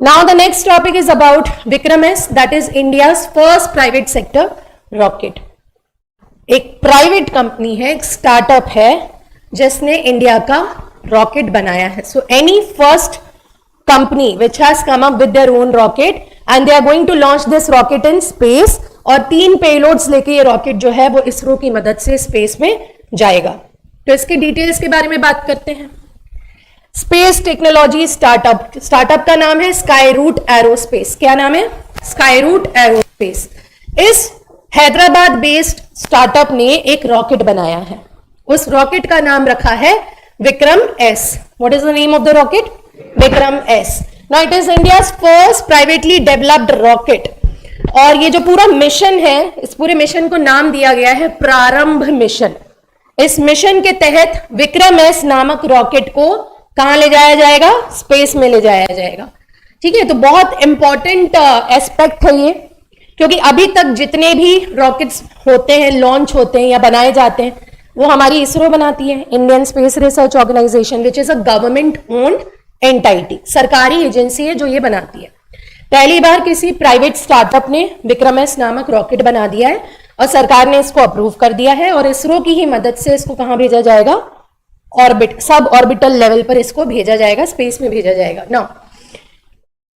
Now the next topic is about Vikram S, that is India's first private sector rocket. एक private company है, एक startup है जिसने India का rocket बनाया है. So any first company which has come up with their own rocket and they are going to launch this rocket in space और 3 payloads लेके ये रॉकेट जो है वो इसरो की मदद से स्पेस में जाएगा. तो इसके डिटेल्स के बारे में बात करते हैं. स्पेस टेक्नोलॉजी स्टार्टअप का नाम है स्काई रूट एरोस्पेस. क्या नाम है? Skyroot aerospace. इस हैदराबाद बेस्ड स्टार्टअप ने एक रॉकेट बनाया है. उस रॉकेट का नाम रखा है Vikram S. What is the name of the rocket? Vikram S. Now it is India's first privately developed rocket. और ये जो पूरा मिशन है, इस पूरे मिशन को नाम दिया गया है प्रारंभ मिशन. इस मिशन के तहत विक्रम एस नामक रॉकेट को कहां ले जाया जाएगा? स्पेस में ले जाया जाएगा. ठीक है, तो बहुत इंपॉर्टेंट एस्पेक्ट है ये, क्योंकि अभी तक जितने भी रॉकेट्स होते हैं, लॉन्च होते हैं या बनाए जाते हैं, वो हमारी इसरो बनाती है, Indian space research organisation, which is a government owned entity. सरकारी एजेंसी है जो ये बनाती है. पहली बार किसी प्राइवेट स्टार्टअप ने विक्रम एस नामक रॉकेट बना दिया है और सरकार ने इसको अप्रूव कर दिया है और इसरो की ही मदद से इसको कहां भेजा जाएगा? ऑर्बिट, सब ऑर्बिटल लेवल पर इसको भेजा जाएगा, स्पेस में भेजा जाएगा. नाउ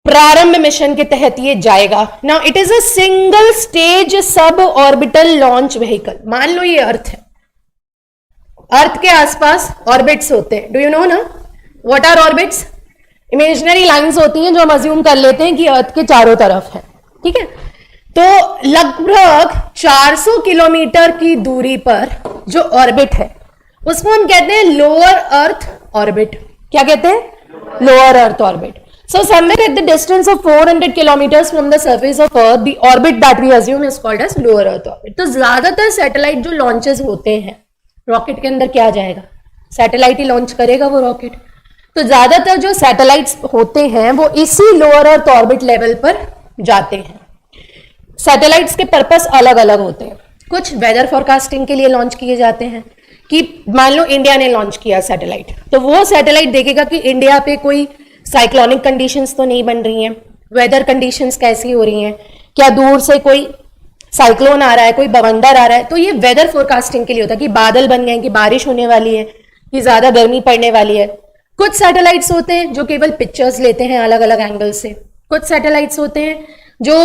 प्रारंभ मिशन के तहत ये जाएगा. Now it is a single stage sub orbital launch vehicle. मान लो ये अर्थ है, अर्थ के आसपास ऑर्बिट्स होते हैं. डू यू नो ना what are orbits? Imaginary lines होती हैं जो हम अज्यूम कर लेते हैं कि अर्थ के चारों तरफ है. ठीक है, तो लगभग 400 किलोमीटर की दूरी पर जो ऑर्बिट है उसको हम कहते हैं लोअर अर्थ ऑर्बिट. क्या कहते हैं? Lower earth orbit. So somewhere at the distance of 400 kilometers from the surface of Earth, the orbit that we assume is called as lower Earth orbit. तो ज्यादातर सैटेलाइट जो लॉन्चेस होते हैं, rocket के अंदर क्या जाएगा? सैटेलाइट ही लॉन्च करेगा वो रॉकेट. तो ज्यादातर जो सैटेलाइट्स होते हैं वो इसी लोअर अर्थ ऑर्बिट लेवल पर जाते हैं. सैटेलाइट्स के पर्पस अलग अलग होते हैं. कुछ वेदर फोरकास्टिंग के लिए लॉन्च किए जाते हैं, कि मान लो इंडिया ने लॉन्च किया सैटेलाइट, तो वो सैटेलाइट देखेगा कि इंडिया पे कोई साइक्लोनिक कंडीशंस तो नहीं बन रही हैं, वेदर कंडीशंस कैसी हो रही हैं, क्या दूर से कोई साइक्लोन आ रहा है, कोई बवंडर आ रहा है. तो ये वेदर फोरकास्टिंग के लिए होता है कि बादल बन गए, कि बारिश होने वाली है, कि ज्यादा गर्मी पड़ने वाली है. कुछ सैटेलाइट्स होते हैं जो केवल पिक्चर्स लेते हैं अलग अलग एंगल से. कुछ सैटेलाइट्स होते हैं जो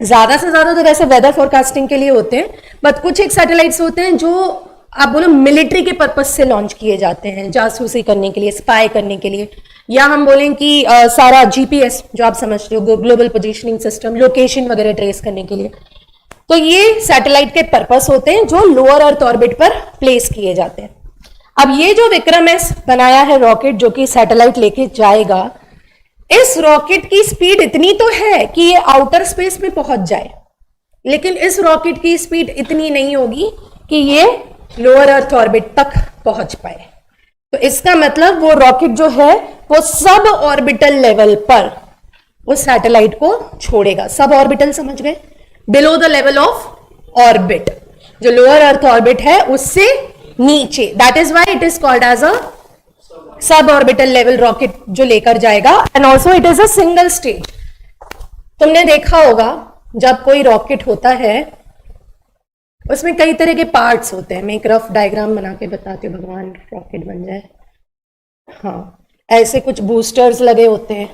ज्यादा से ज्यादा तो वैसे वेदर फोरकास्टिंग के लिए होते हैं, बट कुछ एक सैटेलाइट्स होते हैं जो आप बोलो मिलिट्री के पर्पज से लॉन्च किए जाते हैं, जासूसी करने के लिए, स्पाई करने के लिए, या हम बोलें कि सारा जीपीएस जो आप समझते हो, ग्लोबल पोजीशनिंग सिस्टम, लोकेशन वगैरह ट्रेस करने के लिए. तो ये सैटेलाइट के पर्पस होते हैं जो लोअर अर्थ ऑर्बिट पर प्लेस किए जाते हैं. अब ये जो विक्रम एस बनाया है रॉकेट, जो कि सैटेलाइट लेके जाएगा, इस रॉकेट की स्पीड इतनी तो है कि ये आउटर स्पेस में पहुंच जाए, लेकिन इस रॉकेट की स्पीड इतनी नहीं होगी कि ये लोअर अर्थ ऑर्बिट तक पहुंच पाए. तो इसका मतलब वो रॉकेट जो है वो सब ऑर्बिटल लेवल पर उस सैटेलाइट को छोड़ेगा. सब ऑर्बिटल समझ गए? Below the level of orbit, जो लोअर अर्थ ऑर्बिट है उससे नीचे. That is why it is called as a sub orbital level rocket जो लेकर जाएगा. And also it is a single stage. तुमने देखा होगा जब कोई रॉकेट होता है उसमें कई तरह के पार्ट्स होते हैं. मैं एक रफ डायग्राम बना के बताती हूँ, भगवान रॉकेट बन जाए. हाँ, ऐसे कुछ बूस्टर्स लगे होते हैं,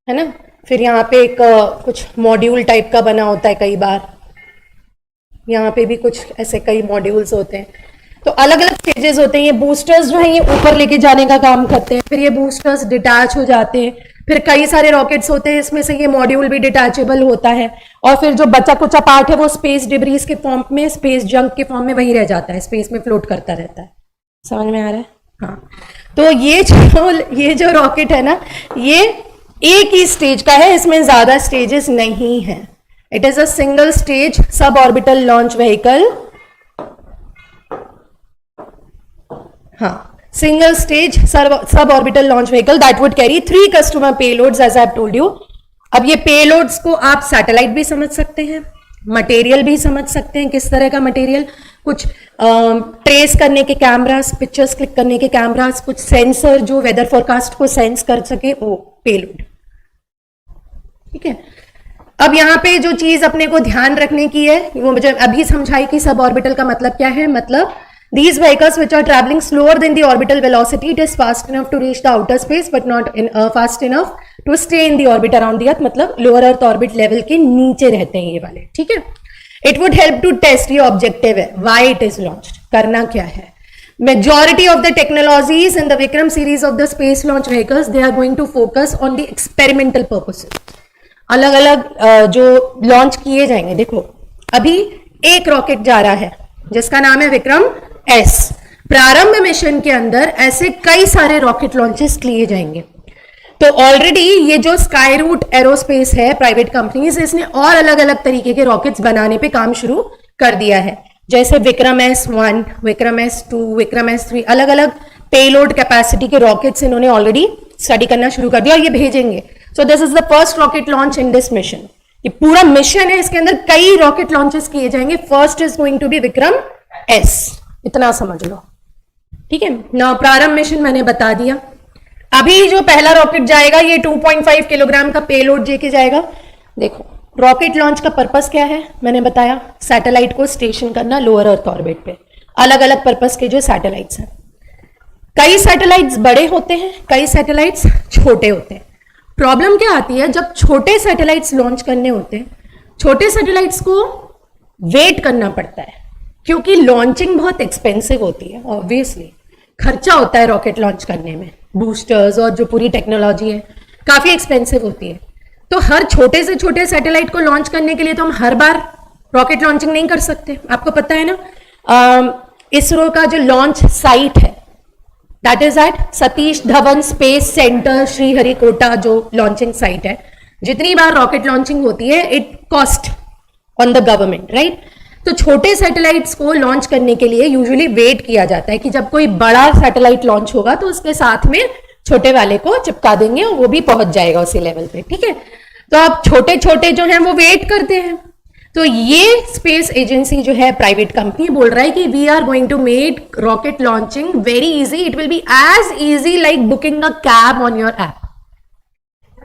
है ना. फिर यहाँ पे एक कुछ मॉड्यूल टाइप का बना होता है. कई बार यहाँ पे भी कुछ ऐसे कई मॉड्यूल्स होते हैं. तो अलग अलग स्टेजेस होते हैं. ये बूस्टर्स जो है ये ऊपर लेके जाने का काम करते हैं. फिर ये बूस्टर्स डिटैच हो जाते हैं. फिर कई सारे रॉकेट्स होते हैं, इसमें से ये मॉड्यूल भी डिटैचेबल होता है. और फिर जो बचा कुचा पार्ट है वो स्पेस डिब्रीज के फॉर्म में, स्पेस जंक के फॉर्म में वही रह जाता है, स्पेस में फ्लोट करता रहता है. समझ में आ रहा है? हाँ. तो ये जो रॉकेट है ना, ये एक ही स्टेज का है, इसमें ज्यादा स्टेजेस नहीं है. It is a single stage sub orbital launch vehicle. हाँ, single stage suborbital launch vehicle that would carry 3 customer payloads as I have told you. अब ये payloads को आप सैटेलाइट भी समझ सकते हैं, मटेरियल भी समझ सकते हैं. किस तरह का मटेरियल? कुछ ट्रेस करने के कैमरास, पिक्चर्स क्लिक करने के कैमरास, कुछ सेंसर जो वेदर फोरकास्ट को सेंस कर सके, वो पेलोड. ठीक है। अब यहाँ पे जो चीज अपने को ध्यान रखने की है वो मुझे अभी समझाई कि सब ऑर्बिटल का मतलब क्या है। मतलब these vehicles which are traveling slower than the orbital velocity, it is fast enough to reach the outer space but not fast enough to stay in the orbit around the earth। मतलब lower earth orbit level के नीचे रहते हैं ये वाले, ठीक है। It would help to test, ये ऑब्जेक्टिव है, why it is launched, करना क्या है। Majority of the technologies in the Vikram series of the space launch vehicles, they are going to focus on the experimental purposes। अलग अलग जो launch किए जाएंगे, देखो अभी एक रॉकेट जा रहा है जिसका नाम है विक्रम एस। प्रारंभ मिशन के अंदर ऐसे कई सारे रॉकेट लॉन्चेस किए जाएंगे। तो ऑलरेडी ये जो स्काई रूट एरोस्पेस है प्राइवेट कंपनीज, इसने और अलग अलग तरीके के रॉकेट्स बनाने पे काम शुरू कर दिया है, जैसे Vikram S1, Vikram S2, Vikram S3, अलग अलग पेलोड कैपेसिटी के रॉकेट्स इन्होंने ऑलरेडी स्टडी करना शुरू कर दिया और ये भेजेंगे। So this is the first rocket launch in this mission. ये पूरा मिशन है, इसके अंदर कई रॉकेट लॉन्चेस किए जाएंगे। First is going to be Vikram S, इतना समझ लो, ठीक है ना। प्रारंभ मिशन मैंने बता दिया। अभी जो पहला रॉकेट जाएगा ये 2.5 किलोग्राम का पेलोड लेके जाएगा। देखो रॉकेट लॉन्च का पर्पस क्या है मैंने बताया, सैटेलाइट को स्टेशन करना लोअर अर्थ ऑर्बिट पे। अलग अलग पर्पस के जो सैटेलाइट्स हैं, कई सैटेलाइट्स बड़े होते हैं, कई सैटेलाइट्स छोटे होते हैं। प्रॉब्लम क्या आती है जब छोटे सैटेलाइट्स लॉन्च करने होते हैं, छोटे सैटेलाइट्स को वेट करना पड़ता है क्योंकि लॉन्चिंग बहुत एक्सपेंसिव होती है। ऑब्वियसली खर्चा होता है रॉकेट लॉन्च करने में, बूस्टर्स और जो पूरी टेक्नोलॉजी है काफी एक्सपेंसिव होती है। तो हर छोटे से छोटे सैटेलाइट को लॉन्च करने के लिए तो हम हर बार रॉकेट लॉन्चिंग नहीं कर सकते। आपको पता है ना, इसरो का जो लॉन्च साइट है that is at Satish Dhawan space centre Sriharikota, जो लॉन्चिंग साइट है। जितनी बार रॉकेट लॉन्चिंग होती है it cost on the government, right. तो छोटे सैटेलाइट्स को लॉन्च करने के लिए यूजुअली वेट किया जाता है कि जब कोई बड़ा सैटेलाइट लॉन्च होगा तो उसके साथ में छोटे वाले को चिपका देंगे और वो भी पहुंच जाएगा उसी लेवल पे, ठीक है। तो अब छोटे छोटे जो हैं वो वेट करते हैं। तो ये स्पेस एजेंसी जो है प्राइवेट कंपनी बोल रहा है कि we are going to make rocket launching very easy, it will be as easy like booking a cab on your app.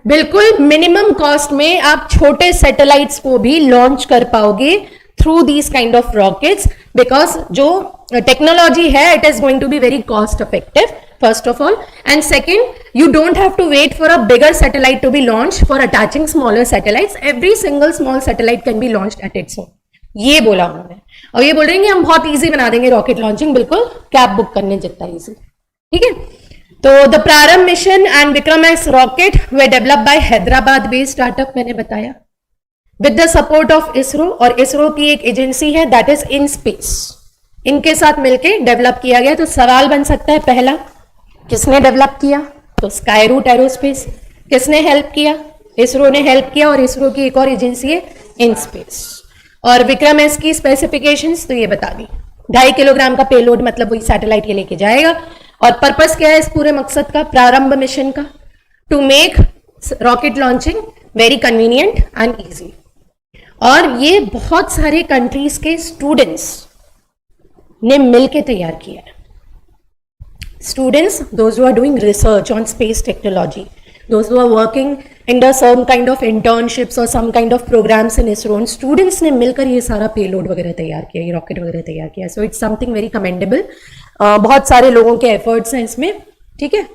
बिल्कुल मिनिमम कॉस्ट में आप छोटे सैटेलाइट्स को भी लॉन्च कर पाओगे through these kind of rockets, because जो technology है it is going to be very cost effective first of all, and second you don't have to wait for a bigger satellite to be launched for attaching smaller satellites. Every single small satellite can be launched at its own, ये बोला उन्होंने। और ये बोल रहे हैं कि हम बहुत इजी बना देंगे रॉकेट लॉन्चिंग, बिल्कुल कैब बुक करने जितना इजी, ठीक है। तो द प्रारंभ mission and Vikram S rocket way develop by Hyderabad based startup, मैंने बताया, with the support of ISRO. और इसरो की एक एजेंसी है दैट इज इन स्पेस, इनके साथ मिलकर डेवलप किया गया। तो सवाल बन सकता है पहला, किसने डेवलप किया? तो स्काई रूट एरोस्पेस। किसने हेल्प किया? इसरो ने हेल्प किया। और इसरो की एक और एजेंसी है इन स्पेस। और विक्रम एस की स्पेसिफिकेशंस तो ये बता दी, 2.5 किलोग्राम का पेलोड, मतलब वही सैटेलाइट ये लेके जाएगा। और पर्पस क्या है इस पूरे मकसद का, प्रारंभ मिशन का, to make rocket launching very convenient and easy. और ये बहुत सारे कंट्रीज के स्टूडेंट्स ने मिलकर तैयार किया है। Students, those who are doing research on space technology, those who are working under some kind of internships or some kind of programs in ISRO, students ने मिलकर ये सारा पेलोड वगैरह तैयार किया, ये रॉकेट वगैरह तैयार किया। So it's something very commendable. बहुत सारे लोगों के एफर्ट्स हैं इसमें, ठीक है।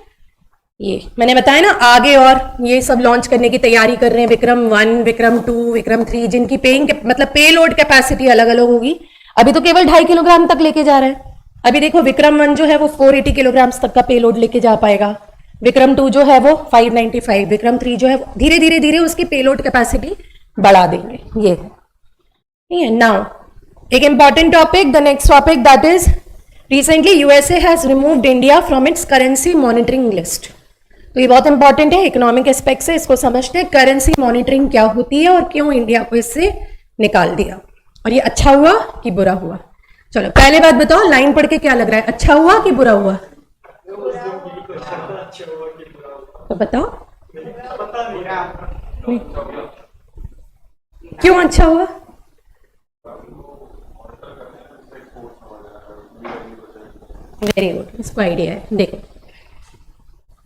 ये मैंने बताया ना, आगे और ये सब लॉन्च करने की तैयारी कर रहे हैं, विक्रम 1, विक्रम 2, विक्रम 3, जिनकी मतलब पेलोड कैपेसिटी अलग अलग होगी। अभी तो केवल 2.5 किलोग्राम तक लेके जा रहे हैं। अभी देखो विक्रम 1 जो है वो 480 किलोग्राम तक का पेलोड लेके जा पाएगा, विक्रम 2 जो है वो 595, विक्रम 3 जो है धीरे धीरे धीरे उसकी पेलोड कैपेसिटी बढ़ा देंगे। ये है नाउ एक important topic, the next topic that is recently USA has removed India from its currency monitoring list. तो ये बहुत इंपॉर्टेंट है, इकोनॉमिक एस्पेक्ट से इसको समझते हैं। करेंसी मॉनिटरिंग क्या होती है और क्यों इंडिया को इससे निकाल दिया, और ये अच्छा हुआ कि बुरा हुआ। चलो पहले बात बताओ, लाइन पढ़ के क्या लग रहा है, अच्छा हुआ कि बुरा हुआ? तो बताओ क्यों अच्छा हुआ? वेरी गुड, इसको आइडिया है। देखो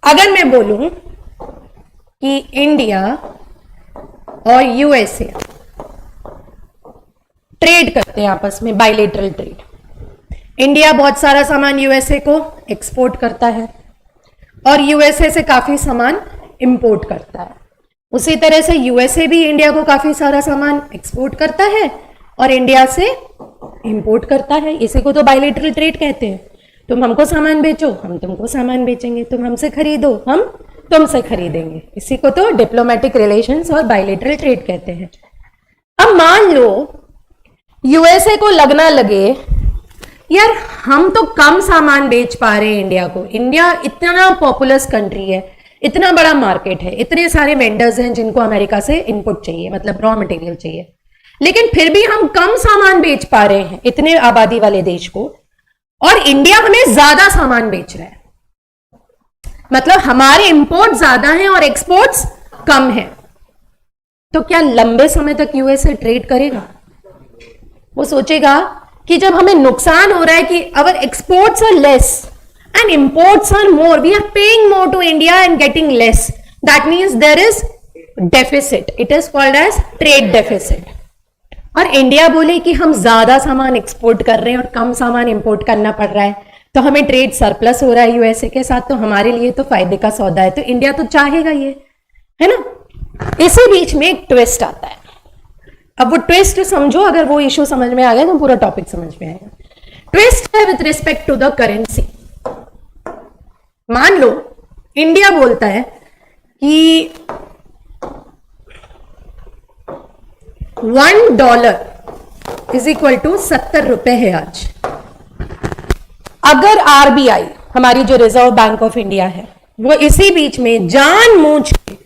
अगर मैं बोलूं कि इंडिया और यूएसए ट्रेड करते हैं आपस में, बायलेटरल ट्रेड। इंडिया बहुत सारा सामान यूएसए को एक्सपोर्ट करता है और यूएसए से काफी सामान इंपोर्ट करता है। उसी तरह से यूएसए भी इंडिया को काफी सारा सामान एक्सपोर्ट करता है और इंडिया से इंपोर्ट करता है। इसी को तो बायलेटरल ट्रेड कहते हैं। तुम हमको सामान बेचो, हम तुमको सामान बेचेंगे, तुम हमसे खरीदो, हम तुमसे खरीदेंगे। इसी को तो डिप्लोमेटिक रिलेशंस और बायलेटरल ट्रेड कहते हैं। अब मान लो यूएसए को लगना लगे यार हम तो कम सामान बेच पा रहे हैं इंडिया को, इंडिया इतना पॉपुलस कंट्री है, इतना बड़ा मार्केट है, इतने सारे वेंडर्स हैं जिनको अमेरिका से इनपुट चाहिए, मतलब रॉ मटेरियल चाहिए, लेकिन फिर भी हम कम सामान बेच पा रहे हैं इतने आबादी वाले देश को, और इंडिया हमें ज्यादा सामान बेच रहा है, मतलब हमारे इंपोर्ट ज्यादा हैं और एक्सपोर्ट्स कम हैं। तो क्या लंबे समय तक यूएसए ट्रेड करेगा? वो सोचेगा कि जब हमें नुकसान हो रहा है कि our exports are less and imports are more, we are paying more to India and getting less, that means there is deficit, it is called as trade deficit. और इंडिया बोले कि हम ज्यादा सामान एक्सपोर्ट कर रहे हैं और कम सामान इंपोर्ट करना पड़ रहा है, तो हमें ट्रेड सरप्लस हो रहा है यूएसए के साथ, तो हमारे लिए तो फायदे का सौदा है, तो इंडिया तो चाहेगा ये, है ना। इसी बीच में एक ट्विस्ट आता है। अब वो ट्विस्ट समझो, अगर वो इश्यू समझ में आ गया तो पूरा टॉपिक समझ में आएगा। ट्विस्ट है with respect to the currency. मान लो इंडिया बोलता है कि $1 इज इक्वल टू 70 रुपए है आज। अगर आरबीआई, हमारी जो रिजर्व बैंक ऑफ इंडिया है, वो इसी बीच में जानबूझ के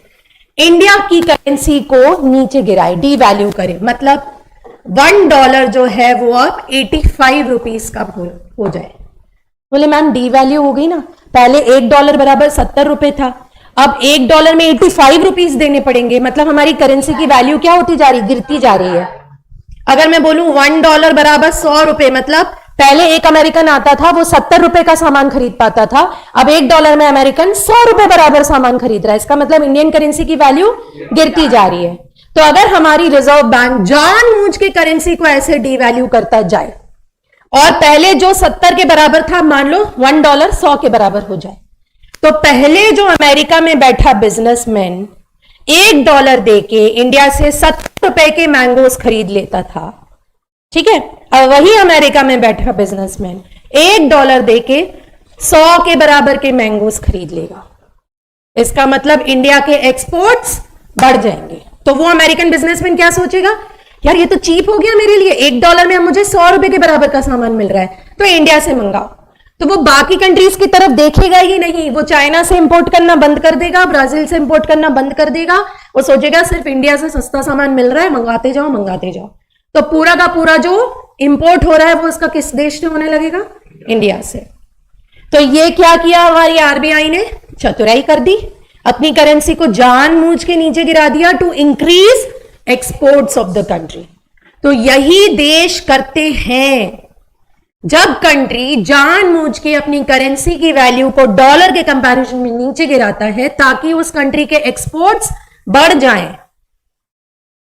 इंडिया की करेंसी को नीचे गिराए, डी वैल्यू करे, मतलब $1 जो है वो अब 85 रुपीज का हो जाए। बोले मैम डी वैल्यू हो गई ना, पहले $1 बराबर 70 रुपए था, अब $1 में 85 रुपीज देने पड़ेंगे, मतलब हमारी करेंसी की वैल्यू क्या होती जा रही, गिरती जा रही है। अगर मैं बोलूं $1 बराबर 100 रुपए, मतलब पहले एक अमेरिकन आता था वो 70 रुपए का सामान खरीद पाता था, अब $1 में अमेरिकन 100 रुपए बराबर सामान खरीद रहा है। इसका मतलब इंडियन करेंसी की वैल्यू गिरती जा रही है। तो अगर हमारी रिजर्व बैंक जानबूझ के करेंसी को ऐसे डीवैल्यू करता जाए और पहले जो 70 के बराबर था मान लो $1 100 के बराबर हो जाए, तो पहले जो अमेरिका में बैठा बिजनेसमैन $1 देके इंडिया से 70 रुपए के मैंगोस खरीद लेता था, ठीक है, अब वही अमेरिका में बैठा बिजनेसमैन $1 देके 100 के बराबर के मैंगोस खरीद लेगा। इसका मतलब इंडिया के एक्सपोर्ट्स बढ़ जाएंगे। तो वो अमेरिकन बिजनेसमैन क्या सोचेगा, यार ये तो चीप हो गया मेरे लिए, $1 में मुझे 100 रुपए के बराबर का सामान मिल रहा है, तो इंडिया से मंगाओ। तो वो बाकी कंट्रीज की तरफ देखेगा ही नहीं, वो चाइना से इंपोर्ट करना बंद कर देगा, ब्राजील से इंपोर्ट करना बंद कर देगा, वो सोचेगा सिर्फ इंडिया से सस्ता सामान मिल रहा है, मंगाते जाओ मंगाते जाओ। तो पूरा का पूरा जो इंपोर्ट हो रहा है वो उसका किस देश से होने लगेगा, इंडिया से। तो ये क्या किया हमारी आरबीआई ने, चतुराई कर दी, अपनी करेंसी को जानबूझ के नीचे गिरा दिया to increase exports of the country. तो यही देश करते हैं, जब कंट्री जानबूझ के अपनी करेंसी की वैल्यू को डॉलर के कंपैरिजन में नीचे गिराता है ताकि उस कंट्री के एक्सपोर्ट्स बढ़ जाएं,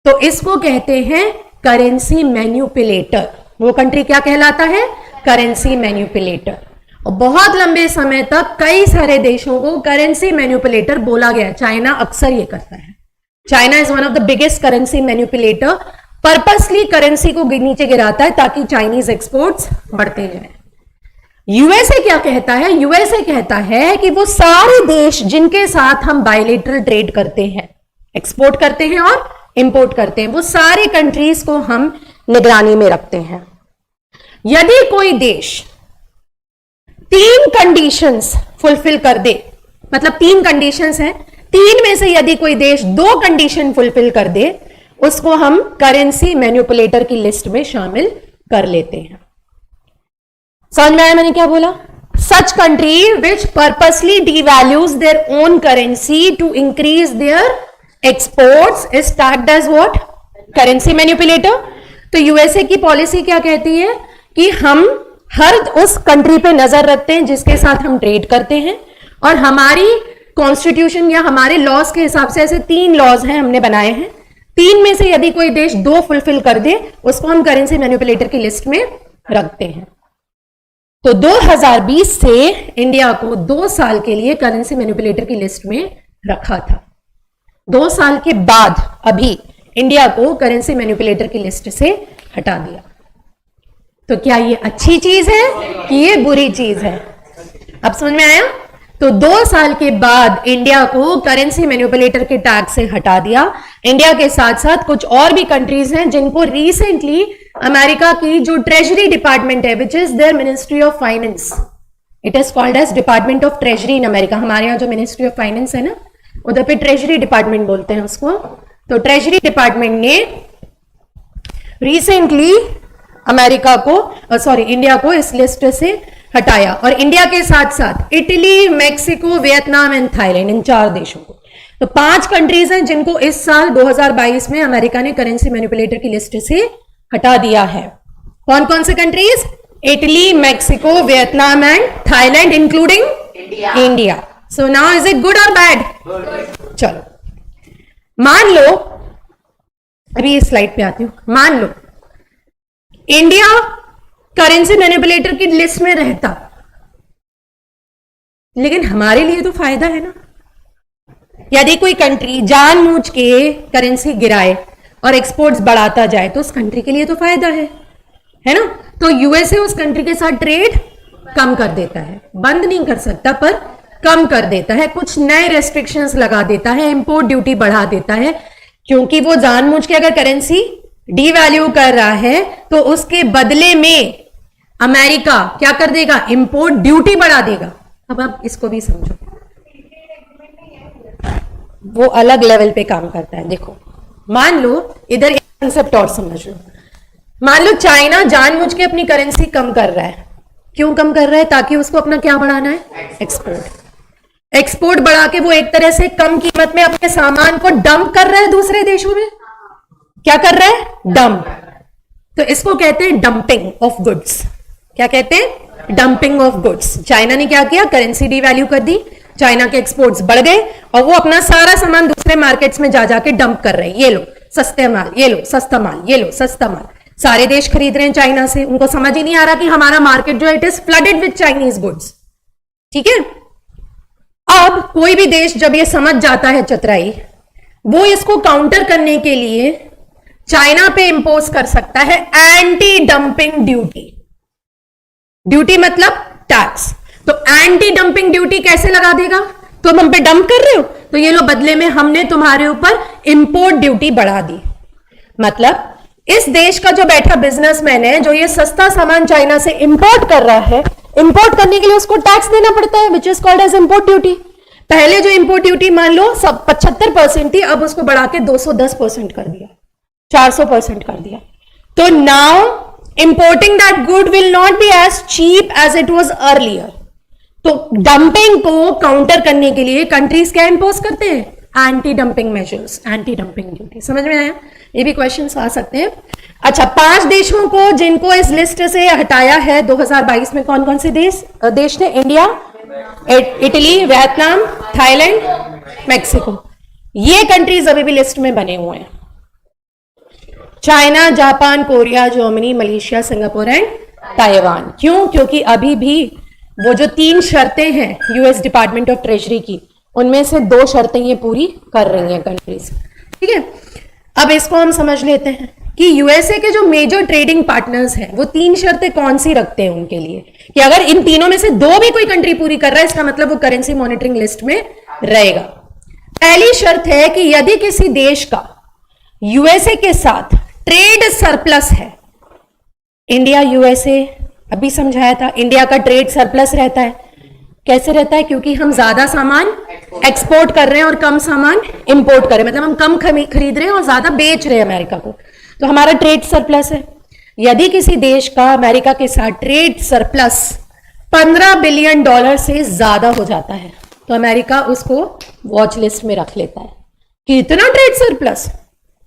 तो इसको कहते हैं करेंसी मैन्युपुलेटर। वो कंट्री क्या कहलाता है, करेंसी मैन्युपुलेटर। और बहुत लंबे समय तक कई सारे देशों को करेंसी मैन्युपुलेटर बोला गया। चाइना अक्सर ये करता है। China is one of the biggest currency manipulator, purposely currency को नीचे गिराता है ताकि चाइनीज एक्सपोर्ट्स बढ़ते जाए। यूएसए क्या कहता है, यूएसए कहता है कि वो सारे देश जिनके साथ हम बायलेटरल ट्रेड करते हैं, एक्सपोर्ट करते हैं और इंपोर्ट करते हैं, वो सारे कंट्रीज को हम निगरानी में रखते हैं। यदि कोई देश 3 कंडीशंस फुलफिल कर दे, मतलब 3 कंडीशंस हैं, 3 में से यदि कोई देश 2 कंडीशन फुलफिल कर दे, उसको हम करेंसी मैन्युपुलेटर की लिस्ट में शामिल कर लेते हैं। समझ में आया मैंने क्या बोला? Such country which purposely devalues their own currency to increase their exports is tagged as what, currency manipulator. तो यूएसए की पॉलिसी क्या कहती है कि हम हर उस कंट्री पे नजर रखते हैं जिसके साथ हम ट्रेड करते हैं, और हमारी कॉन्स्टिट्यूशन या हमारे लॉज के हिसाब से ऐसे 3 लॉज हैं हमने बनाए हैं 3 में से यदि कोई देश 2 फुलफिल कर दे उसको हम करेंसी मैनिपुलेटर की लिस्ट में रखते हैं। तो 2020 से इंडिया को 2 साल के लिए करेंसी मैनिपुलेटर की लिस्ट में रखा था। 2 साल के बाद अभी इंडिया को करेंसी मैनिपुलेटर की लिस्ट से हटा दिया। तो क्या ये अच्छी चीज है कि ये बुरी चीज है? अब समझ में आया? तो 2 साल के बाद इंडिया को करेंसी मैनिपुलेटर के टैग से हटा दिया। इंडिया के साथ साथ कुछ और भी कंट्रीज हैं जिनको रिसेंटली अमेरिका की जो ट्रेजरी डिपार्टमेंट है, which is their ministry of finance, it is called as department of treasury in America. हमारे यहाँ जो मिनिस्ट्री ऑफ फाइनेंस है ना, उधर पे ट्रेजरी डिपार्टमेंट बोलते हैं उसको। तो ट्रेजरी डिपार्टमेंट ने रिसेंटली अमेरिका को इंडिया को इस लिस्ट से हटाया, और इंडिया के साथ साथ Italy, Mexico, Vietnam and Thailand, इन 4 देशों को। तो 5 कंट्रीज हैं जिनको इस साल 2022 में अमेरिका ने करेंसी मैनिपुलेटर की लिस्ट से हटा दिया है। कौन कौन से countries? Italy, Mexico, Vietnam and Thailand including India. So now is it good और बैड? चलो मान लो, अभी इस स्लाइड पे आती हूं, मान लो इंडिया करेंसी मैनिपुलेटर की लिस्ट में रहता, लेकिन हमारे लिए तो फायदा है ना। यदि कोई कंट्री जानबूझ के करेंसी गिराए और एक्सपोर्ट्स बढ़ाता जाए तो उस कंट्री के लिए तो फायदा है ना। तो यूएसए उस कंट्री के साथ ट्रेड कम कर देता है, बंद नहीं कर सकता पर कम कर देता है, कुछ नए रेस्ट्रिक्शंस लगा देता है, इंपोर्ट ड्यूटी बढ़ा देता है, क्योंकि वो जानबूझ के अगर करेंसी डीवैल्यू कर रहा है तो उसके बदले में अमेरिका क्या कर देगा? इंपोर्ट ड्यूटी बढ़ा देगा। अब आप इसको भी समझो, वो अलग लेवल पे काम करता है। देखो मान लो, इधर एक कंसेप्ट और समझ लो। मान लो चाइना जानबूझ के अपनी करेंसी कम कर रहा है। क्यों कम कर रहा है? ताकि उसको अपना क्या बढ़ाना है? एक्सपोर्ट बढ़ा के वो एक तरह से कम कीमत में अपने सामान को डंप कर रहा है दूसरे देशों में। क्या कर रहा है? डंप। तो इसको कहते हैं डंपिंग ऑफ गुड्स। क्या कहते हैं? Dumping of goods. चाइना ने क्या किया? करेंसी डीवैल्यू कर दी, चाइना के एक्सपोर्ट्स बढ़ गए और वो अपना सारा सामान दूसरे मार्केट्स में जा जाके डंप कर रहे हैं। ये लो सस्ते माल, ये लो सस्ता माल, ये लो सस्ता माल। सारे देश खरीद रहे हैं चाइना से। उनको समझ ही नहीं आ रहा कि हमारा मार्केट जो है it is flooded with Chinese goods. ठीक है, अब कोई भी देश जब ये समझ जाता है चतुराई, वो इसको काउंटर करने के लिए चाइना पे इंपोज कर सकता है एंटी डंपिंग ड्यूटी। ड्यूटी मतलब टैक्स। तो एंटी डंपिंग ड्यूटी कैसे लगा देगा? तुम हम पे डंप कर रहे हो तो ये लो बदले में हमने तुम्हारे ऊपर इंपोर्ट ड्यूटी बढ़ा दी। मतलब इस देश का जो बैठा बिजनेसमैन है, जो ये सस्ता सामान चाइना से इंपोर्ट कर रहा है, इंपोर्ट करने के लिए उसको टैक्स देना पड़ता है, which is called as import duty. पहले जो इंपोर्ट ड्यूटी मान लो सब 75% थी, अब उसको बढ़ा के 210% कर दिया, 400% कर दिया। तो now importing that good will not be as cheap as it was earlier. तो डंपिंग को काउंटर करने के लिए कंट्रीज क्या इंपोज करते हैं? Anti dumping measures, anti dumping duty. समझ में आया? ये भी क्वेश्चंस आ सकते हैं। अच्छा, 5 देशों को जिनको इस लिस्ट से हटाया है 2022 में, कौन कौन से देश थे? India, Italy, Vietnam, Thailand, Mexico. ये कंट्रीज अभी भी लिस्ट में बने हुए हैं। China, Japan, Korea, Germany, Malaysia, Singapore and Taiwan. क्यों? क्योंकि अभी भी वो जो 3 शर्तें हैं यूएस डिपार्टमेंट ऑफ ट्रेजरी की, उनमें से 2 शर्तें ये पूरी कर रही हैं कंट्रीज। ठीक है, अब इसको हम समझ लेते हैं कि यूएसए के जो मेजर ट्रेडिंग पार्टनर्स हैं वो 3 शर्तें कौन सी रखते हैं उनके लिए, कि अगर इन तीनों में से 2 भी कोई कंट्री पूरी कर रहा है, इसका मतलब वो करेंसी मॉनिटरिंग लिस्ट में रहेगा। पहली शर्त है कि यदि किसी देश का यूएसए के साथ ट्रेड सरप्लस है, इंडिया यूएसए अभी समझाया था, इंडिया का ट्रेड सरप्लस रहता है। कैसे रहता है? क्योंकि हम ज्यादा सामान एक्सपोर्ट कर रहे हैं और कम सामान इंपोर्ट कर रहे हैं, मतलब हम कम खरीद रहे हैं और ज्यादा बेच रहे हैं अमेरिका को, तो हमारा ट्रेड सरप्लस है। यदि किसी देश का अमेरिका के साथ ट्रेड सरप्लस $15 बिलियन से ज्यादा हो जाता है तो अमेरिका उसको वॉच लिस्ट में रख लेता है कि इतना ट्रेड सरप्लस,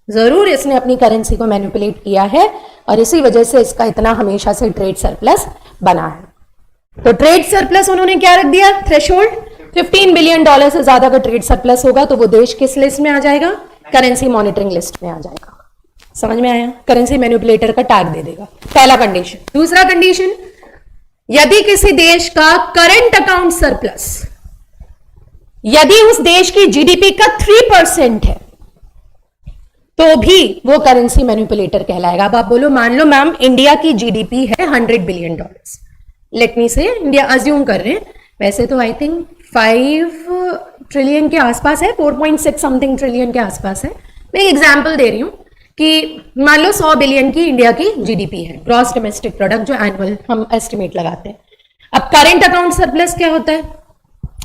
जरूर इसने अपनी करेंसी को मैनिपुलेट किया है और इसी वजह से इसका इतना हमेशा से ट्रेड सरप्लस बना है। तो ट्रेड सरप्लस उन्होंने क्या रख दिया? थ्रेशोल्ड $15 बिलियन से ज्यादा का ट्रेड सरप्लस होगा तो वो देश किस लिस्ट में आ जाएगा? करेंसी मॉनिटरिंग लिस्ट में आ जाएगा। समझ में आया? करेंसी मैनिपुलेटर का टैग दे देगा, पहला कंडीशन। दूसरा कंडीशन, यदि किसी देश का करंट अकाउंट सरप्लस यदि उस देश की जीडीपी का 3% है तो भी वो करेंसी मैनिपुलेटर कहलाएगा। अब आप बोलो, मान लो मैम इंडिया की जीडीपी है $100 बिलियन, लेट मी से इंडिया अज्यूम कर रहे हैं, वैसे तो आई थिंक 5 ट्रिलियन के आसपास है, 4.6 समथिंग ट्रिलियन के आसपास है। मैं एक एग्जांपल दे रही हूं कि मान लो 100 बिलियन की इंडिया की जीडीपी है, ग्रॉस डोमेस्टिक प्रोडक्ट, जो एनुअल हम एस्टिमेट लगाते हैं। अब करंट अकाउंट सरप्लस क्या होता है?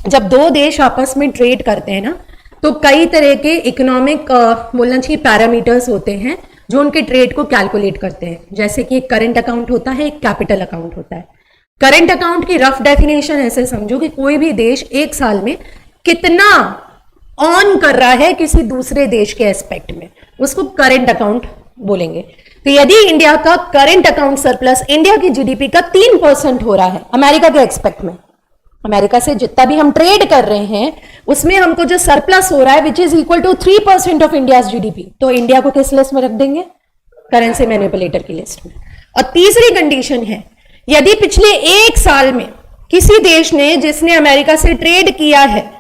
जब दो देश आपस में ट्रेड करते हैं ना, तो कई तरह के इकोनॉमिक बोलना चाहिए पैरामीटर्स होते हैं जो उनके ट्रेड को कैलकुलेट करते हैं। जैसे कि एक करंट अकाउंट होता है, एक कैपिटल अकाउंट होता है। करंट अकाउंट की रफ डेफिनेशन ऐसे समझो कि कोई भी देश एक साल में कितना ऑन कर रहा है किसी दूसरे देश के एस्पेक्ट में, उसको करंट अकाउंट बोलेंगे। तो यदि इंडिया का करंट अकाउंट सरप्लस इंडिया की जीडीपी का 3% हो रहा है अमेरिका के एक्सपेक्ट में, अमेरिका से जितना भी हम ट्रेड कर रहे हैं उसमें हमको जो सरप्लस हो रहा है which is equal to 3% of India GDP, तो इंडिया को किस लिस्ट में रख देंगे? करेंसी मैनिपुलेटर की लिस्ट में। और तीसरी कंडीशन है, यदि पिछले एक साल में किसी देश ने जिसने अमेरिका से ट्रेड किया है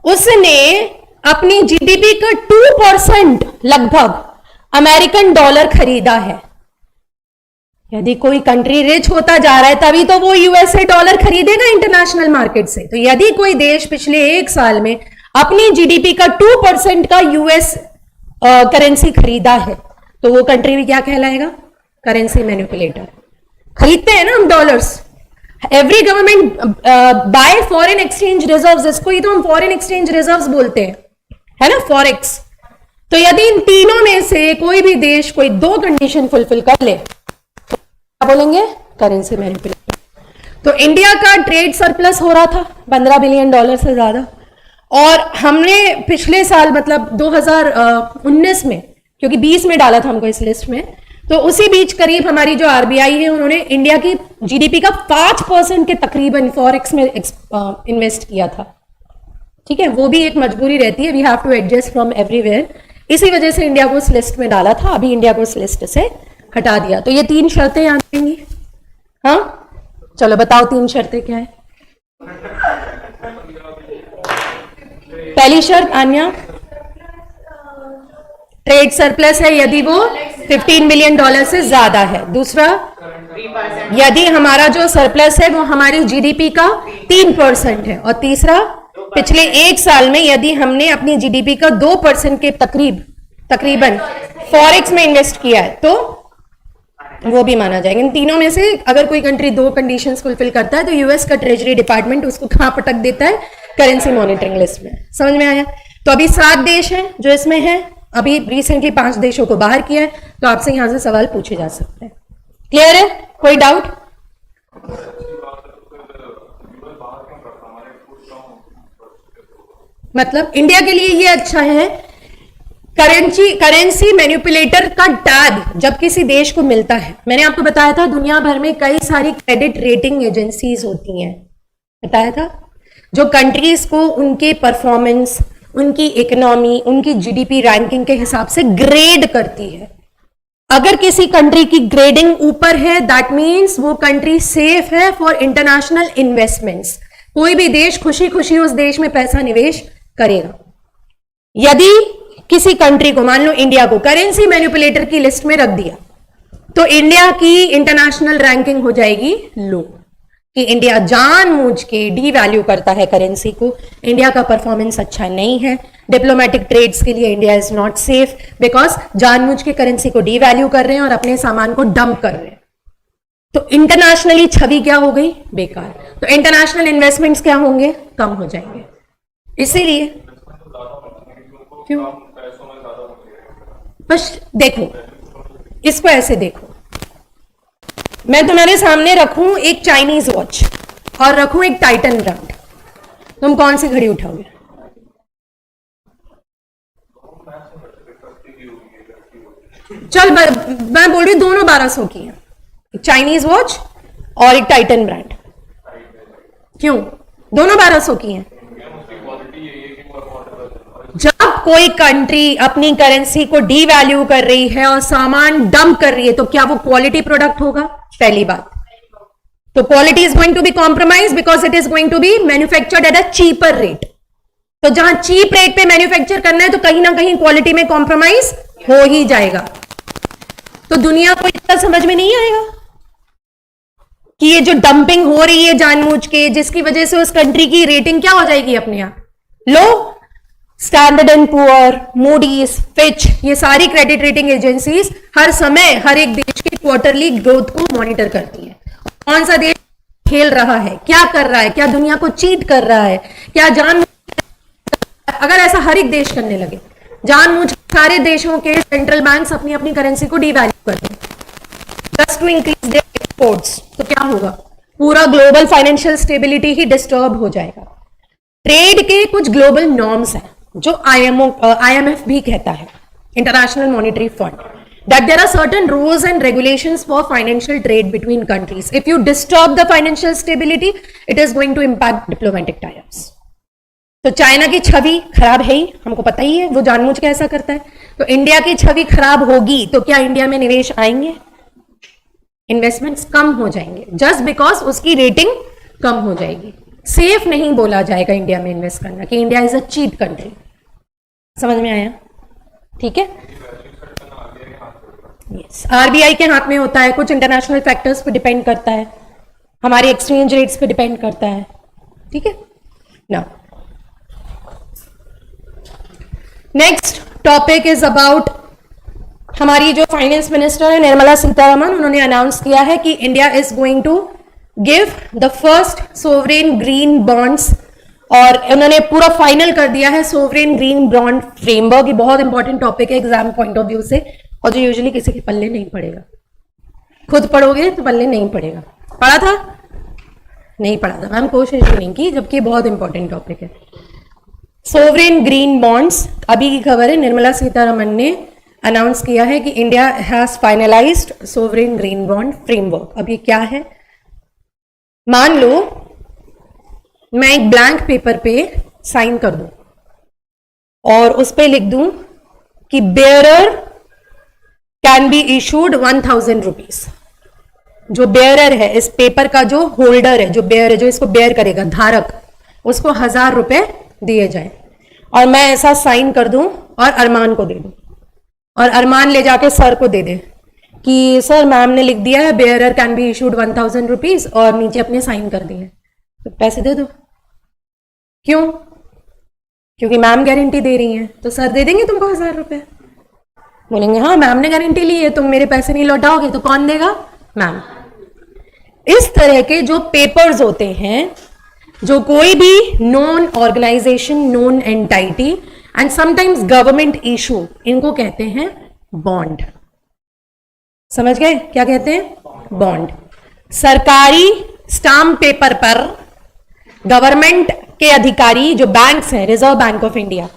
उसने अपनी जीडीपी का 2% लगभग अमेरिकन डॉलर खरीदा है। यदि कोई कंट्री रिच होता जा रहा है तभी तो वो यूएसए डॉलर खरीदेगा इंटरनेशनल मार्केट से। तो यदि कोई देश पिछले एक साल में अपनी जीडीपी का 2% का यूएस करेंसी खरीदा है तो वो कंट्री भी क्या कहलाएगा? Currency manipulator. खरीदते हैं ना हम dollars, every government by foreign exchange reserves, इसको ही तो हम फॉरेन एक्सचेंज रिजर्व्स बोलते हैं, है ना, फॉरेक्स। तो यदि इन तीनों में से कोई भी देश कोई 2 कंडीशन फुलफिल कर ले क्या बोलेंगे? Currency manipulator. तो इंडिया का ट्रेड सरप्लस हो रहा था $15 बिलियन से ज्यादा, और हमने पिछले साल मतलब 2019 में, क्योंकि 20 में डाला था हमको इस लिस्ट में, तो उसी बीच करीब हमारी जो आरबीआई है उन्होंने इंडिया की जीडीपी का 5% के तकरीबन फॉरेक्स में इन्वेस्ट किया था। ठीक है, वो भी एक मजबूरी रहती है, we have to adjust from everywhere. इसी वजह से इंडिया को उस लिस्ट में डाला था, अभी इंडिया को उस लिस्ट से हटा दिया। तो ये 3 शर्तें याद रहेंगी। हाँ चलो बताओ 3 शर्तें क्या है? पहली शर्त आन्या, ट्रेड सरप्लस है यदि वो $15 बिलियन से ज्यादा है। दूसरा, यदि हमारा जो सरप्लस है वो हमारी जीडीपी का 3% है। और तीसरा, पिछले एक साल में यदि हमने अपनी जीडीपी का 2% के तकरीबन फॉरेक्स में इन्वेस्ट किया है तो वो भी माना जाएगा। इन तीनों में से अगर कोई कंट्री 2 कंडीशंस फुलफिल करता है तो यूएस का ट्रेजरी डिपार्टमेंट उसको कहां पटक देता है? करेंसी मॉनिटरिंग लिस्ट में। समझ में आया? तो अभी 7 देश हैं जो इसमें हैं, अभी रिसेंटली 5 देशों को बाहर किया है, तो आपसे यहां से सवाल पूछे जा सकते हैं। क्लियर है? कोई डाउट? मतलब इंडिया के लिए ये अच्छा है, करेंसी मैनिपुलेटर का टैग जब किसी देश को मिलता है, मैंने आपको बताया था दुनिया भर में कई सारी क्रेडिट रेटिंग एजेंसीज होती हैं, बताया था, जो कंट्रीज को उनके परफॉर्मेंस, उनकी इकोनॉमी, उनकी जीडीपी रैंकिंग के हिसाब से ग्रेड करती है। अगर किसी कंट्री की ग्रेडिंग ऊपर है दैट मीन्स वो कंट्री सेफ है फॉर इंटरनेशनल इन्वेस्टमेंट्स। कोई भी देश खुशी खुशी उस देश में पैसा निवेश करेगा। यदि किसी कंट्री को, मान लो इंडिया को, करेंसी मैनिपुलेटर की लिस्ट में रख दिया तो इंडिया की इंटरनेशनल रैंकिंग हो जाएगी लो, कि इंडिया जानबूझ के डीवैल्यू करता है करेंसी को, इंडिया का परफॉर्मेंस अच्छा नहीं है, डिप्लोमेटिक ट्रेड्स के लिए India is not safe because जानबूझ के करेंसी को डीवैल्यू कर रहे हैं और अपने सामान को डंप कर रहे हैं। तो इंटरनेशनली छवि क्या हो गई? बेकार। तो इंटरनेशनल इन्वेस्टमेंट्स क्या होंगे? कम हो जाएंगे। इसीलिए क्यों? बस देखो, इसको ऐसे देखो, मैं तुम्हारे सामने रखूं एक चाइनीज वॉच और रखूं एक टाइटन ब्रांड, तुम कौन सी घड़ी उठाओगे? चल मैं बोल रही हूं दोनों 1200 की हैं, एक चाइनीज वॉच और एक टाइटन ब्रांड। क्यों? दोनों 1200 की हैं। जब कोई कंट्री अपनी करेंसी को डीवैल्यू कर रही है और सामान डंप कर रही है, तो क्या वो क्वालिटी प्रोडक्ट होगा? पहली बात तो quality is going to be compromise because it is going to be manufactured at a cheaper rate. तो जहां चीप रेट पे मैन्युफैक्चर करना है तो कहीं ना कहीं क्वालिटी में कॉम्प्रोमाइज हो ही जाएगा। तो दुनिया को इतना समझ में नहीं आएगा कि ये जो डंपिंग हो रही है जानबूझ के, जिसकी वजह से उस कंट्री की रेटिंग क्या हो जाएगी अपने आप लो। Standard and Poor, Moody's, Fitch, ये सारी क्रेडिट रेटिंग एजेंसीज हर समय हर एक देश के क्वार्टरली ग्रोथ को मॉनिटर करती है। कौन सा देश खेल रहा है, क्या कर रहा है, क्या दुनिया को चीट कर रहा है, क्या जान। अगर ऐसा हर एक देश करने लगे, जानबूझ सारे देशों के सेंट्रल बैंक्स अपनी अपनी करेंसी को डीवैल्यू कर दें just to increase their exports, तो क्या होगा? पूरा ग्लोबल फाइनेंशियल स्टेबिलिटी ही डिस्टर्ब हो जाएगा। ट्रेड के कुछ ग्लोबल नॉर्म्स हैं जो IMF भी कहता है, international monetary fund, that there are certain rules and regulations for financial trade between countries. If you disturb the financial stability, it is going to impact diplomatic ties. तो China की छवि खराब है ही, हमको पता ही है, वो जानबूझ के ऐसा करता है। तो इंडिया की छवि खराब होगी तो क्या इंडिया में निवेश आएंगे? इन्वेस्टमेंट्स कम हो जाएंगे जस्ट बिकॉज उसकी रेटिंग कम हो जाएगी। सेफ नहीं बोला जाएगा इंडिया में इन्वेस्ट करना कि India is a cheap country. समझ में आया? ठीक है। यस, आरबीआई के हाथ में होता है, कुछ इंटरनेशनल फैक्टर्स पे डिपेंड करता है, हमारे एक्सचेंज रेट्स पे डिपेंड करता है। ठीक है ना। नेक्स्ट टॉपिक इज अबाउट हमारी जो फाइनेंस मिनिस्टर है निर्मला सीतारमन, उन्होंने अनाउंस किया है कि India is going to give the first sovereign green bonds, और उन्होंने पूरा फाइनल कर दिया है सोवरेन ग्रीन बॉन्ड फ्रेमवर्क। ये बहुत इंपॉर्टेंट टॉपिक है एग्जाम पॉइंट ऑफ व्यू से, और जो यूजुअली किसी के पल्ले नहीं पड़ेगा। खुद पढ़ोगे तो पल्ले नहीं पड़ेगा। पढ़ा था? नहीं पढ़ा था, मैम कोशिश भी नहीं की, जबकि बहुत इंपॉर्टेंट टॉपिक है। सोवरेन ग्रीन बॉन्ड्स, अभी की खबर है, निर्मला सीतारमन ने अनाउंस किया है कि India has finalised sovereign green bond framework. अब ये क्या है? मान लो मैं एक ब्लैंक पेपर पे साइन कर दूं और उस पे लिख दूं कि bearer can be issued 1000 rupees. जो बेयरर है, इस पेपर का जो होल्डर है, जो बेयर है, जो इसको बेयर करेगा, धारक, उसको 1000 रुपए दिए जाए। और मैं ऐसा साइन कर दूं और अरमान को दे दूं, और अरमान ले जाके सर को दे दे कि सर मैम ने लिख दिया है bearer can be issued 1000 rupees, और नीचे अपने साइन कर दिए, तो पैसे दे दो। क्यों? क्योंकि मैम गारंटी दे रही हैं, तो सर दे देंगे तुमको 1000 रुपए। बोलेंगे हाँ मैम ने गारंटी ली है, तुम मेरे पैसे नहीं लौटाओगे, तो कौन देगा? मैम। इस तरह के जो पेपर्स होते हैं, जो कोई भी non organisation, non entity and sometimes government issue, इनको कहते हैं बॉन्ड। समझ गए क्या कहते हैं? बॉन्ड। सरकारी स्टाम्प पेपर पर गवर्नमेंट के अधिकारी, जो बैंक्स हैं, reserve bank of India,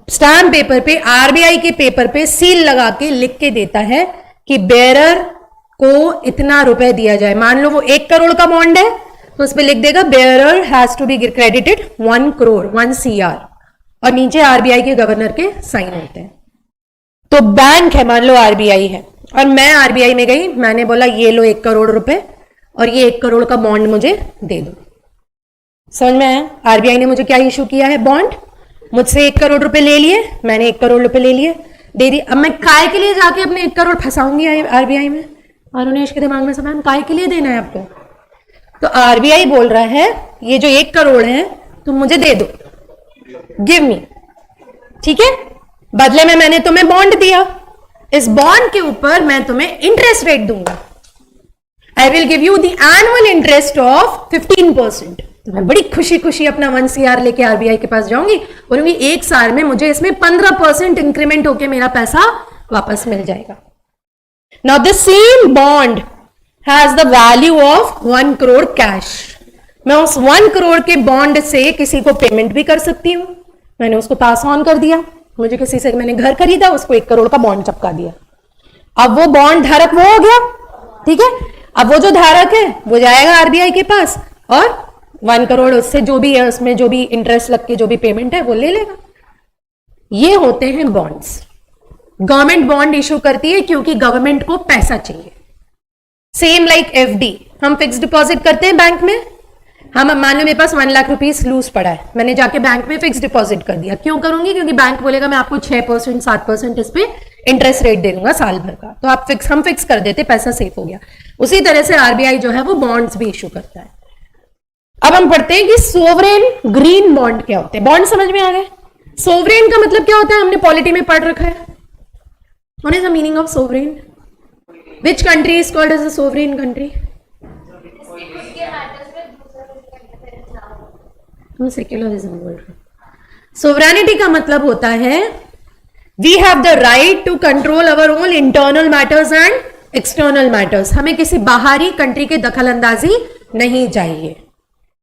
stamp paper पे, आरबीआई के पेपर पे सील लगा के लिख के देता है कि बेयरर को इतना रुपए दिया जाए। मान लो वो 1 करोड़ का बॉन्ड है, तो उस पर लिख देगा bearer has to be credited 1 crore, 1 CR, और नीचे आरबीआई के गवर्नर के साइन होते हैं। तो बैंक है, मान लो आरबीआई है, और मैं आरबीआई में गई, मैंने बोला ये लो 1 करोड़ रुपए और ये 1 करोड़ का बॉन्ड मुझे दे दो। समझ में आया? आरबीआई ने मुझे क्या इशू किया है? बॉन्ड। मुझसे 1 करोड़ रुपए ले लिए, मैंने 1 करोड़ रुपए ले लिए, दे दी। अब मैं काय के लिए जाके अपने 1 करोड़ फंसाऊंगी आरबीआई में? और उन्हें इसके दिमाग में सवाल, काय के लिए देना है आपको? तो आरबीआई बोल रहा है ये जो 1 करोड़ है तुम मुझे दे दो, गिव मी। ठीक है, बदले में मैंने तुम्हें बॉन्ड दिया, इस बॉन्ड के ऊपर मैं तुम्हें इंटरेस्ट रेट दूंगा। I will give you the annual interest of 15%। तो मैं बड़ी खुशी खुशी अपना 1 CR लेके आरबीआई के पास जाऊंगी, बोलूंगी 1 साल में मुझे इसमें 15% इंक्रीमेंट होके मेरा पैसा वापस मिल जाएगा। Now this same bond has the value of 1 crore cash. मैं उस 1 करोड़ के बॉन्ड से किसी को पेमेंट भी कर सकती हूं। मैंने उसको पास ऑन कर दिया, मुझे किसी से, मैंने घर खरीदा, उसको 1 करोड़ का बॉन्ड चिपका दिया। अब वो बॉन्ड धारक वो हो गया। ठीक है, अब वो जो धारक है वो जाएगा आरबीआई के पास और 1 करोड़ उससे जो भी है, उसमें जो भी इंटरेस्ट लग के जो भी पेमेंट है वो ले लेगा। ये होते हैं बॉन्ड्स। गवर्नमेंट बॉन्ड इशू करती है क्योंकि गवर्नमेंट को पैसा चाहिए। सेम लाइक एफडी, हम फिक्स डिपॉजिट करते हैं बैंक में। हम मान लो मेरे पास 1 लाख रुपीस लूज पड़ा है, मैंने जाके बैंक में फिक्स डिपॉजिट कर दिया। क्यों करूंगी? क्योंकि बैंक बोलेगा मैं आपको 6% 7% इस पे इंटरेस्ट रेट दे दूंगा साल भर का, तो आप हम फिक्स कर देते, पैसा सेफ हो गया। उसी तरह से आरबीआई जो है वो बॉन्ड्स भी इशू करता है। अब हम पढ़ते हैं कि सोवरेन ग्रीन बॉन्ड क्या होते हैं। बॉन्ड समझ में आ गए? सोवरेन का मतलब क्या होता है? हमने पॉलिटी में पढ़ रखा है। What is the meaning of sovereign? Which country is called as a sovereign country? हम सेक्युलरिज्म बोल रहे हैं। सोवरेनिटी का मतलब होता है we have the right to control our own internal matters and external matters. हमें किसी बाहरी कंट्री की दखल अंदाजी नहीं चाहिए,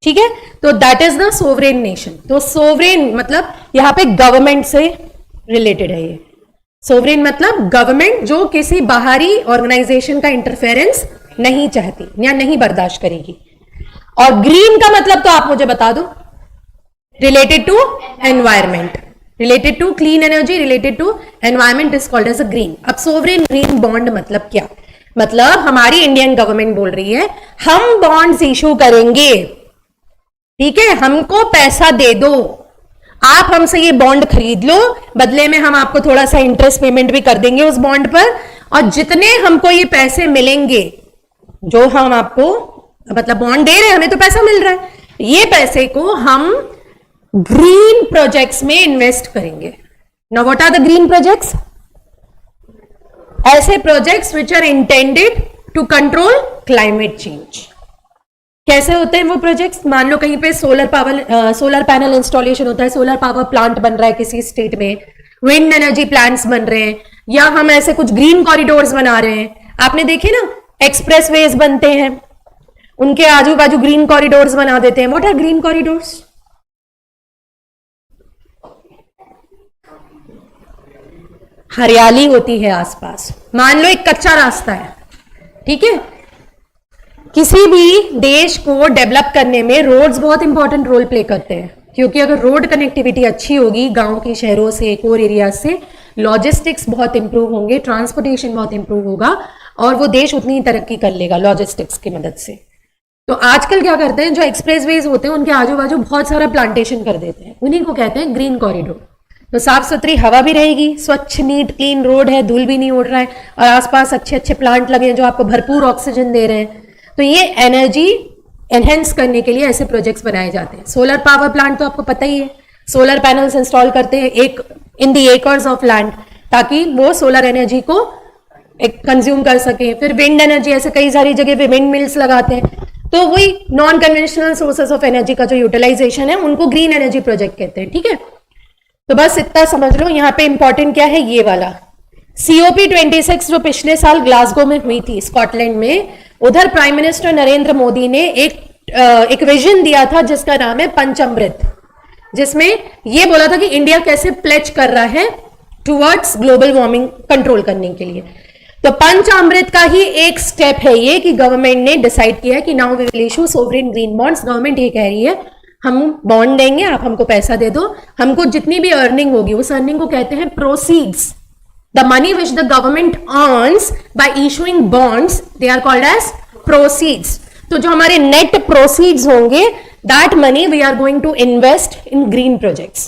ठीक है? तो that is the sovereign nation. तो सोवरेन मतलब यहां पे गवर्नमेंट से रिलेटेड है ये। सोवरेन मतलब गवर्नमेंट जो किसी बाहरी ऑर्गेनाइजेशन का इंटरफेरेंस नहीं चाहती या नहीं बर्दाश्त करेगी। और ग्रीन का मतलब तो आप मुझे बता दो। Related to environment, related to clean energy, related to environment is called as a green. अब सोवरेन ग्रीन बॉन्ड मतलब क्या? मतलब हमारी इंडियन गवर्नमेंट बोल रही है हम बॉन्ड्स इशू करेंगे, ठीक है? हमको पैसा दे दो, आप हमसे ये बॉन्ड खरीद लो, बदले में हम आपको थोड़ा सा इंटरेस्ट पेमेंट भी कर देंगे उस बॉन्ड पर, और जितने हमको ये पैसे मिलेंगे जो हम आपको मतलब बॉन्ड दे रहे हैं, हमें तो पैसा मिल रहा है, ये पैसे को हम ग्रीन प्रोजेक्ट्स में इन्वेस्ट करेंगे। Now what are the green projects? ऐसे projects which are intended to control climate change. कैसे होते हैं वो प्रोजेक्ट्स? मान लो कहीं पे सोलर पैनल इंस्टॉलेशन होता है, सोलर पावर प्लांट बन रहा है किसी स्टेट में, विंड एनर्जी प्लांट्स बन रहे हैं, या हम ऐसे कुछ ग्रीन कॉरिडोर्स बना रहे हैं। आपने देखे ना एक्सप्रेसवेज बनते हैं, उनके आजू बाजू ग्रीन कॉरिडोर्स बना देते हैं। What are green corridors? हरियाली होती है आसपास। मान लो एक कच्चा रास्ता है, ठीक है? किसी भी देश को डेवलप करने में रोड्स बहुत इंपॉर्टेंट रोल प्ले करते हैं, क्योंकि अगर रोड कनेक्टिविटी अच्छी होगी गांव के शहरों से, कोर एरिया से, लॉजिस्टिक्स बहुत इंप्रूव होंगे, ट्रांसपोर्टेशन बहुत इंप्रूव होगा, और वो देश उतनी ही तरक्की कर लेगा लॉजिस्टिक्स की मदद से। तो आजकल क्या करते हैं, जो एक्सप्रेसवेज होते हैं उनके आजू बाजू बहुत सारा प्लांटेशन कर देते हैं, उन्हीं को कहते हैं ग्रीन कॉरिडोर। तो साफ सुथरी हवा भी रहेगी, स्वच्छ नीट क्लीन रोड है, धूल भी नहीं उड़ रहा है, और आसपास अच्छे अच्छे प्लांट लगे हैं जो आपको भरपूर ऑक्सीजन दे रहे हैं। तो ये एनर्जी एनहेंस करने के लिए ऐसे प्रोजेक्ट्स बनाए जाते हैं। सोलर पावर प्लांट तो आपको पता ही है, सोलर पैनल्स इंस्टॉल करते हैं एक इन दी एकर्स ऑफ लैंड, ताकि वो सोलर एनर्जी को कंज्यूम कर सके। फिर विंड एनर्जी, ऐसे कई सारी जगह पे विंड मिल्स लगाते हैं। तो वही non conventional sources of energy का जो यूटिलाइजेशन है उनको ग्रीन एनर्जी प्रोजेक्ट कहते हैं, ठीक है? तो बस इतना समझ लो। यहाँ पे इंपॉर्टेंट क्या है, ये वाला COP26 जो पिछले साल ग्लासगो में हुई थी स्कॉटलैंड में, उधर प्राइम मिनिस्टर नरेंद्र मोदी ने एक विजन दिया था जिसका नाम है पंचामृत, जिसमें यह बोला था कि इंडिया कैसे प्लेज कर रहा है टुवर्ड्स ग्लोबल वार्मिंग कंट्रोल करने के लिए। तो पंचामृत का ही एक स्टेप है ये कि गवर्नमेंट ने डिसाइड किया कि now we will issue sovereign green bonds. Government ये कह रही है हम बॉन्ड देंगे, आप हमको पैसा दे दो, हमको जितनी भी अर्निंग होगी उस अर्निंग को कहते हैं proceeds. The money which the government earns by issuing bonds, they are called as proceeds. तो जो हमारे net proceeds होंगे, that money we are going to invest in green projects.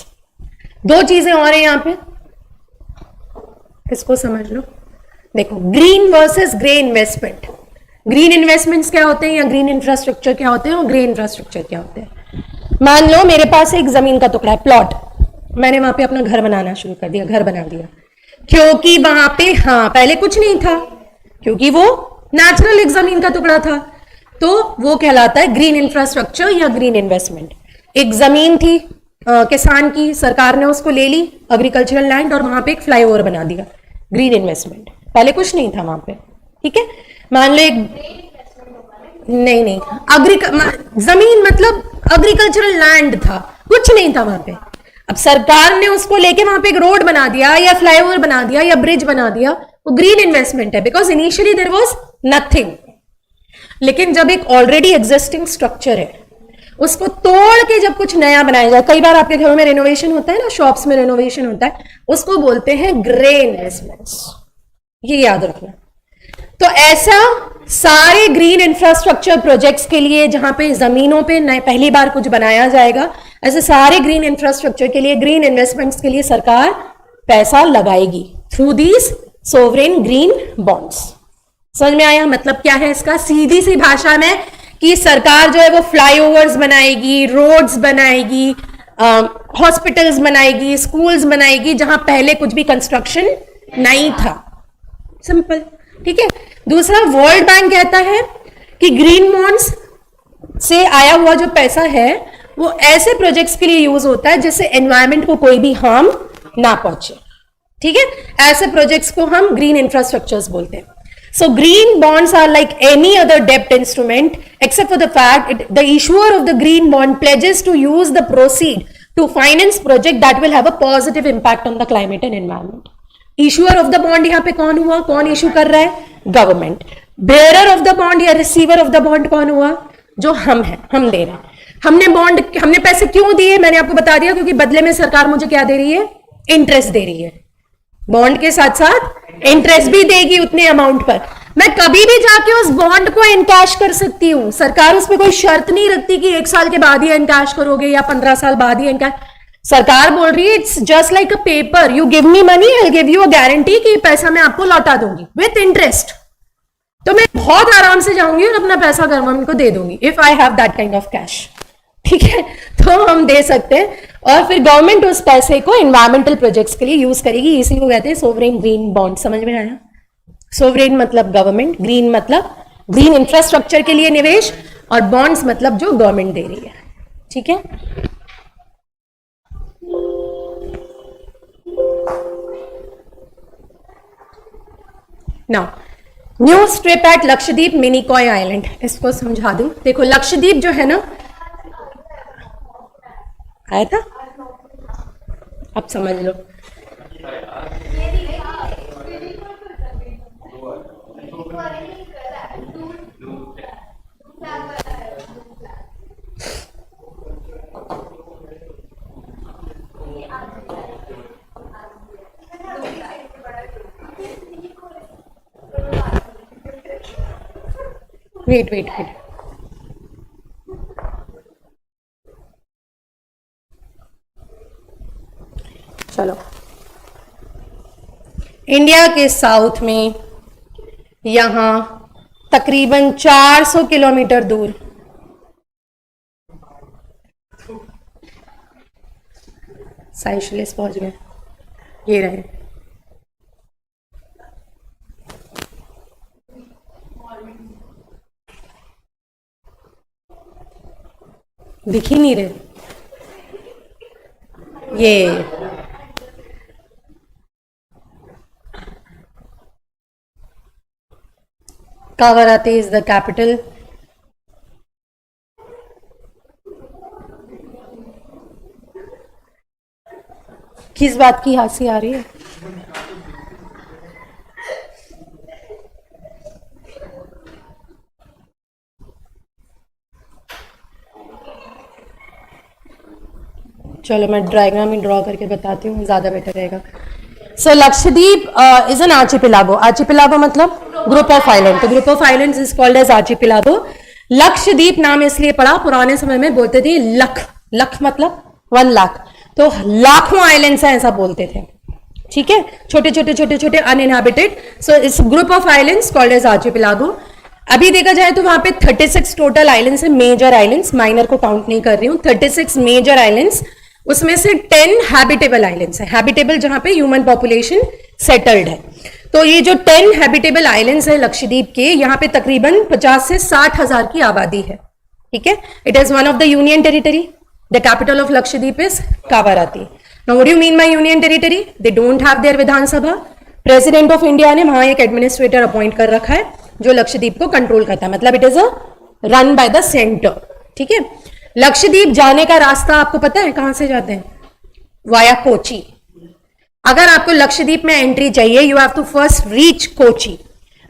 दो चीजें और हैं यहाँ पे, इसको समझ लो। देखो, green versus grey investment. Green investments क्या होते हैं या green infrastructure क्या होते हैं और grey infrastructure क्या होते हैं? मान लो मेरे पास एक जमीन का टुकड़ा है, प्लॉट, मैंने वहां पे अपना घर बनाना शुरू कर दिया, घर बना दिया, क्योंकि वहां पे पहले कुछ नहीं था, क्योंकि वो नेचुरल एक जमीन का टुकड़ा था, तो वो कहलाता है ग्रीन इंफ्रास्ट्रक्चर या ग्रीन इन्वेस्टमेंट। एक जमीन थी किसान की, सरकार ने उसको ले ली, एग्रीकल्चरल लैंड, और वहां पे एक फ्लाईओवर बना दिया, ग्रीन इन्वेस्टमेंट। पहले कुछ नहीं था वहां पे, ठीक है? मान लो एक नहीं जमीन मतलब एग्रीकल्चरल लैंड था, कुछ नहीं था वहां पे। अब सरकार ने उसको लेके वहां पे एक रोड बना दिया या फ्लाईओवर बना दिया या ब्रिज बना दिया, वो ग्रीन इन्वेस्टमेंट है, because initially there was nothing. लेकिन जब एक ऑलरेडी एग्जिस्टिंग स्ट्रक्चर है उसको तोड़ के जब कुछ नया बनाया जाए, कई बार आपके घरों में रेनोवेशन होता है ना, शॉप्स में रेनोवेशन होता है, उसको बोलते हैं ग्रे इन्वेस्टमेंट्स, ये याद रखना। तो ऐसा सारे ग्रीन इंफ्रास्ट्रक्चर प्रोजेक्ट्स के लिए जहां पे जमीनों पे पहली बार कुछ बनाया जाएगा, ऐसे सारे ग्रीन इंफ्रास्ट्रक्चर के लिए, ग्रीन इन्वेस्टमेंट्स के लिए सरकार पैसा लगाएगी through these sovereign green bonds. समझ में आया मतलब क्या है इसका? सीधी सी भाषा में कि सरकार जो है वो फ्लाईओवर्स बनाएगी, रोड्स बनाएगी, हॉस्पिटल्स बनाएगी, स्कूल्स बनाएगी, जहां पहले कुछ भी कंस्ट्रक्शन नहीं था। सिंपल, ठीक है। दूसरा, वर्ल्ड बैंक कहता है कि ग्रीन बॉन्ड्स से आया हुआ जो पैसा है वो ऐसे प्रोजेक्ट्स के लिए यूज होता है जिससे एनवायरमेंट को कोई भी हार्म ना पहुंचे, ठीक है। ऐसे प्रोजेक्ट्स को हम ग्रीन इंफ्रास्ट्रक्चर्स बोलते हैं। So green bonds are like any other debt instrument except for the fact the issuer of the green bond pledges to use the proceed to finance project that will have a positive impact on the climate and environment. Issuer of the bond यहाँ पे कौन हुआ? कौन issue कर रहा है? Government. Bearer of the bond या receiver of the bond कौन हुआ? जो हम हैं, हम दे रहे हैं। हमने पैसे क्यों दिए? मैंने आपको बता दिया, क्योंकि बदले में सरकार मुझे क्या दे रही है? इंटरेस्ट दे रही है। बॉन्ड के साथ साथ इंटरेस्ट भी देगी उतने अमाउंट पर। मैं कभी भी जाके उस बॉन्ड को इनकैश कर सकती हूं। सरकार उस पर कोई शर्त नहीं रखती कि 1 साल के बाद ही इनकैश करोगे या 15 साल बाद ही इनकैश। सरकार बोल रही है it's just like a paper, you give me money, I give you a guarantee कि पैसा मैं आपको लौटा दूंगी विथ इंटरेस्ट। तो मैं बहुत आराम से जाऊंगी और अपना पैसा गवर्नमेंट को दे दूंगी if I have that kind of cash, ठीक है। तो हम दे सकते हैं और फिर गवर्नमेंट उस पैसे को एनवायरमेंटल प्रोजेक्ट्स के लिए यूज करेगी। इसी को कहते हैं सोवरेन ग्रीन बॉन्ड। समझ में आया? सोवरेन मतलब गवर्नमेंट, ग्रीन मतलब ग्रीन इंफ्रास्ट्रक्चर के लिए निवेश, और बॉन्ड्स मतलब जो गवर्नमेंट दे रही है, ठीक है। Now new strip at Lakshadweep Minicoy island, इसको समझा दूं। देखो लक्षद्वीप जो है ना, आया था, अब समझ लो। वेट चलो, इंडिया के साउथ में यहां तकरीबन 400 किलोमीटर दूर साइशलिस पहुंच गए। ये रहे, दिख ही नहीं रहे ये। Kavaratti is the capital. किस बात की हंसी आ रही है? चलो मैं डायग्राम ही ड्रॉ करके बताती हूँ, ज्यादा बेटर रहेगा। So Lakshadweep is an archipelago. Archipelago मतलब ग्रुप ऑफ आइलैंड। तो group of islands is called as archipelago. Lakshadweep नाम इसलिए पड़ा, पुराने समय में बोलते थे लख मतलब 1 लाख, तो लाखों आइलैंड्स हैं ऐसा बोलते थे, ठीक है। छोटे अनइनहैबिटेड। सो इस group of islands called as archipelago. अभी देखा जाए तो वहां पे 36 टोटल आइलैंड्स है, मेजर आइलैंड्स, माइनर को काउंट नहीं कर रही हूँ। 36 मेजर आइलैंड्स, उसमें से 10 हैबिटेबल आइलैंड्स है। हैबिटेबल जहां पे ह्यूमन पॉपुलेशन सेटल्ड है। तो ये जो 10 हैबिटेबल आइलैंड्स है लक्षद्वीप के, यहाँ पे तकरीबन 50 से 60 हजार की आबादी है, ठीक है। It is one of the union territory. The capital of Lakshadweep is Kavaratti. Now what do you mean by union territory? They don't have their Vidhan Sabha. President of India ने वहां एक एडमिनिस्ट्रेटर अपॉइंट कर रखा है जो लक्षद्वीप को कंट्रोल करता है, मतलब it is a run by the centre, ठीक है। लक्षद्वीप जाने का रास्ता आपको पता है कहां से जाते हैं? वाया कोची। अगर आपको लक्षद्वीप में एंट्री चाहिए, you have to first reach Kochi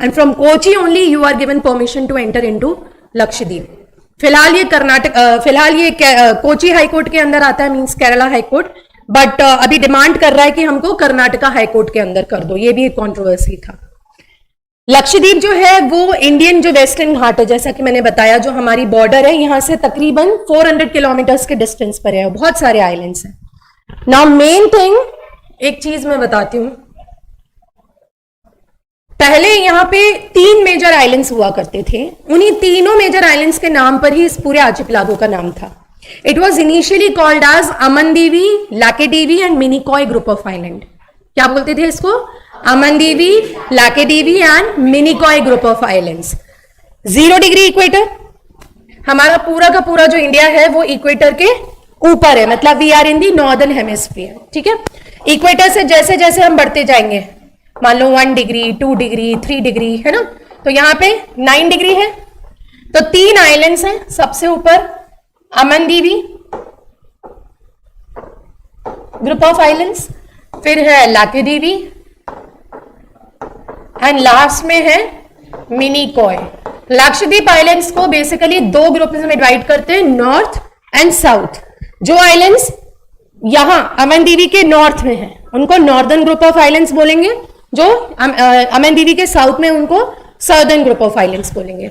and from Kochi only you are given permission to enter into Lakshadweep. फिलहाल ये कोची हाई कोर्ट के अंदर आता है, means Kerala high court, but अभी डिमांड कर रहा है कि हमको कर्नाटका हाई कोर्ट के अंदर कर दो, ये भी एक कंट्रोवर्सी था। लक्षद्वीप जो है वो इंडियन जो वेस्टर्न घाट है, जैसा कि मैंने बताया, जो हमारी बॉर्डर है, यहां से तकरीबन 400 किलोमीटर्स के डिस्टेंस पर है, बहुत सारे आइलैंड्स हैं। नाउ मेन थिंग, एक चीज मैं बताती हूं, पहले यहां पे 3 मेजर आइलैंड्स हुआ करते थे, उन्हीं तीनों मेजर आइलैंड्स के नाम पर ही इस पूरे आर्चिपेलागो का नाम था। It was initially called as Amindivi, Laccadive and Minicoy group of island. क्या बोलते थे इसको? Amindivi, Laccadive and Minicoy group of islands. 0 degree equator, हमारा पूरा का पूरा जो इंडिया है वो इक्वेटर के ऊपर है, मतलब we are in the northern hemisphere, ठीक है। इक्वेटर से जैसे जैसे हम बढ़ते जाएंगे, मान लो 1 डिग्री, 2 डिग्री, 3 डिग्री, है ना, तो यहां पे 9 डिग्री है। तो 3 आइलैंड्स हैं, सबसे ऊपर अमनदीवी ग्रुप ऑफ आइलैंड्स, फिर है लाकेदीवी एंड लास्ट में है मिनिकॉय। लक्षद्वीप आइलैंड्स को बेसिकली 2 ग्रुप में डिवाइड करते हैं, नॉर्थ एंड साउथ। जो आइलैंड्स यहां अमनदीवी के नॉर्थ में है उनको नॉर्दर्न ग्रुप ऑफ आइलैंड्स बोलेंगे, जो अमनदीवी के साउथ में उनको सदर्न ग्रुप ऑफ आइलैंड्स बोलेंगे।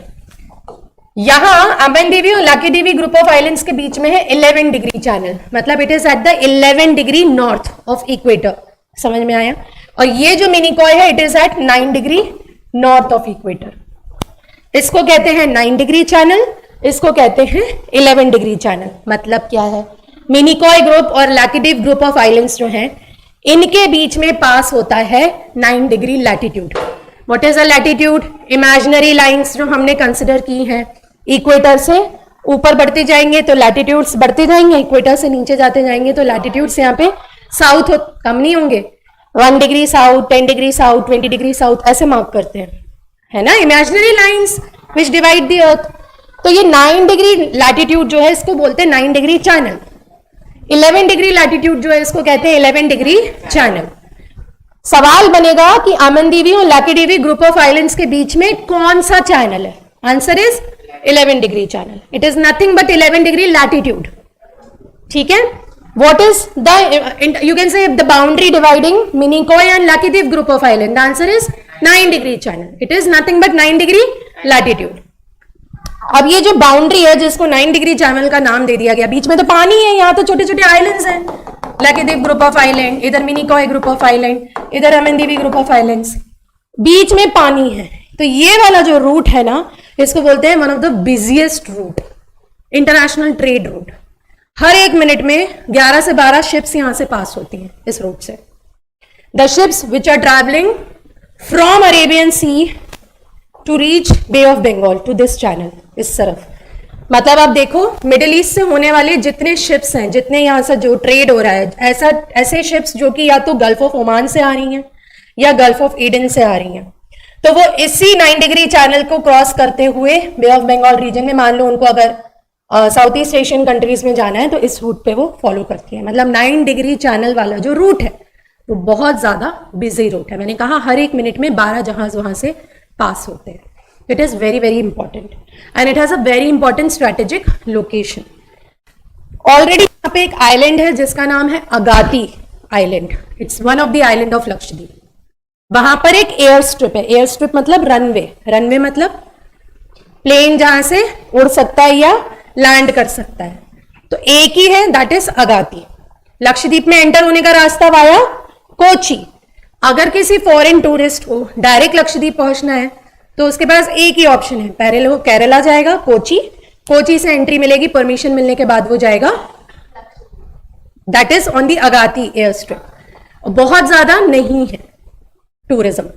यहां अमनदीवी और लाकेदीवी ग्रुप ऑफ आइलैंड्स के बीच में है 11 डिग्री चैनल, मतलब it is at the 11 degree north of equator. समझ में आया? और ये जो मिनिकॉय है, it is at 9 degree north of equator. इसको कहते हैं 9 डिग्री चैनल, इसको कहते हैं 11 डिग्री चैनल। मतलब क्या है? मिनिकॉय ग्रुप और लाकेदीव ग्रुप ऑफ आइलैंड्स जो हैं, इनके बीच में पास होता है 9 degree latitude. What is a latitude? Imaginary lines जो हमने कंसिडर की हैं, इक्वेटर से ऊपर बढ़ते जाएंगे तो लैटिट्यूड्स बढ़ते जाएंगे, इक्वेटर से नीचे जाते जाएंगे तो लैटिट्यूड्स यहाँ पे साउथ कम नहीं होंगे। 1 degree south, 10 degree south, 20 degree south, ऐसे मार्क करते हैं, है ना, imaginary lines which divide the earth. तो ये 9 डिग्री लैटिट्यूड जो है, इसको बोलते हैं 9 डिग्री चैनल। 11 डिग्री लैटिट्यूड जो है, इसको कहते हैं 11 डिग्री चैनल। सवाल बनेगा कि अमनदीवी और लाकेदीवी ग्रुप ऑफ आइलैंड्स के बीच में कौन सा चैनल है? Answer is 11 degree channel. It is nothing but 11 degree latitude, ठीक है। What is the, you can say, the boundary dividing Minicoy and Lakedev group of island? The answer is 9 degree channel. It is nothing but 9 degree latitude. अब ये जो boundary है, जिसको 9 degree channel का नाम दे दिया गया, बीच में तो पानी है, यहाँ तो छोटे छोटे आइलैंड्स हैं, लाकेदेव ग्रुप ऑफ आइलैंड, इधर मिनिकॉय ग्रुप ऑफ आइलैंड, इधर अमनदीवी ग्रुप ऑफ आइलैंड्स, बीच में पानी है। तो ये वाला जो रूट है ना, इसको बोलते हैं one of the busiest route, international trade route. हर 1 मिनट में 11 से 12 शिप्स यहां से पास होती हैं इस रूट से। The ships which are travelling from Arabian sea to reach bay of Bengal to this channel, इस तरफ। मतलब आप देखो, मिडिल ईस्ट से होने वाले जितने शिप्स हैं, जितने यहां से जो ट्रेड हो रहा है, ऐसे शिप्स जो कि या तो गल्फ ऑफ ओमान से आ रही हैं या गल्फ ऑफ ईडन से आ रही हैं, तो वो इसी 9 डिग्री चैनल को क्रॉस करते हुए बे ऑफ बंगाल रीजन में, मान लो उनको अगर साउथ ईस्ट एशियन कंट्रीज में जाना है, तो इस रूट पे वो फॉलो करती है। मतलब 9 डिग्री चैनल वाला जो रूट है वो बहुत ज्यादा बिजी रूट है। मैंने कहा हर 1 मिनट में 12 जहाज वहां से पास होते हैं। It is very very important and it has a very important strategic location. Already यहाँ पे एक आइलैंड है जिसका नाम है Agatti island. It's one of the island of Lakshadweep. वहां पर एक एयर स्ट्रिप है। एयर स्ट्रिप मतलब रनवे, रनवे मतलब प्लेन जहां से उड़ सकता है या लैंड कर सकता है, तो एक ही है, दैट इज अगाती। लक्षद्वीप में एंटर होने का रास्ता वाया कोची। अगर किसी फॉरेन टूरिस्ट को डायरेक्ट लक्षद्वीप पहुंचना है तो उसके पास एक ही ऑप्शन है, पहले वो केरला जाएगा, कोची, कोची से एंट्री मिलेगी, परमिशन मिलने के बाद वो जाएगा, that is on the Agatti air strip. बहुत ज्यादा नहीं है टूरिज्म,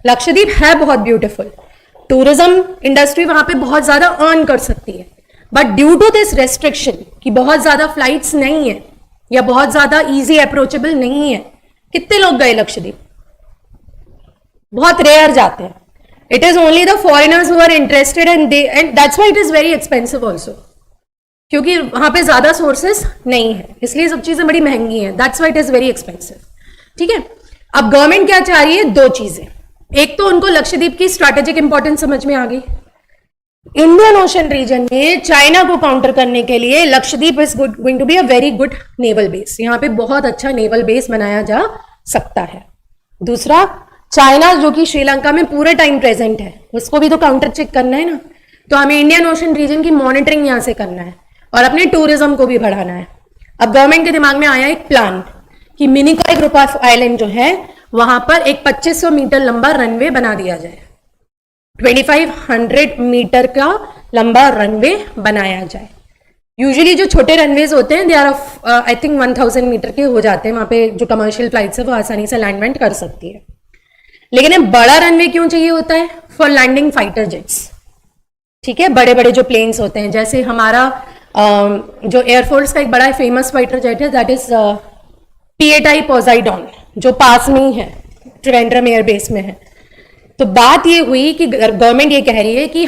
लक्षद्वीप है बहुत ब्यूटीफुल, टूरिज्म इंडस्ट्री वहां पे बहुत ज्यादा अर्न कर सकती है, but due to this restriction कि बहुत ज्यादा फ्लाइट्स नहीं है या बहुत ज्यादा इजी अप्रोचेबल नहीं है। कितने लोग गए लक्षद्वीप? बहुत रेयर जाते हैं। It is only the foreigners who are interested and that's why it is very expensive also, क्योंकि वहां पे ज्यादा सोर्सेस नहीं है, इसलिए सब चीजें बड़ी महंगी हैं। That's why it is very expensive, ठीक है। अब गवर्नमेंट क्या चाह रही है? 2 चीजें। एक तो उनको लक्षद्वीप की स्ट्रैटेजिक इंपॉर्टेंस समझ में आ गई, इंडियन ओशन रीजन में चाइना को काउंटर करने के लिए Lakshadweep is going to be a very good naval base. यहां पे बहुत अच्छा नेवल बेस बनाया जा सकता है। दूसरा, चाइना जो कि श्रीलंका में पूरे टाइम प्रेजेंट है, उसको भी तो काउंटर चेक करना है ना। तो हमें इंडियन ओशन रीजन की मॉनिटरिंग यहां से करना है और अपने टूरिज्म को भी बढ़ाना है। अब गवर्नमेंट के दिमाग में आया एक प्लान कि मिनिकॉय ग्रुप ऑफ आइलैंड जो है वहां पर एक 2500 मीटर लंबा रनवे बना दिया जाए, 2500 मीटर का लंबा रनवे बनाया जाए। यूजुअली जो छोटे रनवेज होते हैं they are of I think 1000 metre के हो जाते हैं, वहां पे जो कमर्शियल फ्लाइट्स है वो आसानी से लैंडमेंट कर सकती है। लेकिन ये बड़ा रनवे क्यों चाहिए होता है? For landing fighter jets. ठीक है, बड़े बड़े जो प्लेन्स होते हैं, जैसे हमारा जो एयरफोर्स का एक बड़ा फेमस फाइटर जेट है दैट इज PATI पोसाइडॉन, जो पास में ही है, त्रिवेंद्रम एयरबेस में है। तो बात ये हुई कि गवर्नमेंट ये कह रही है कि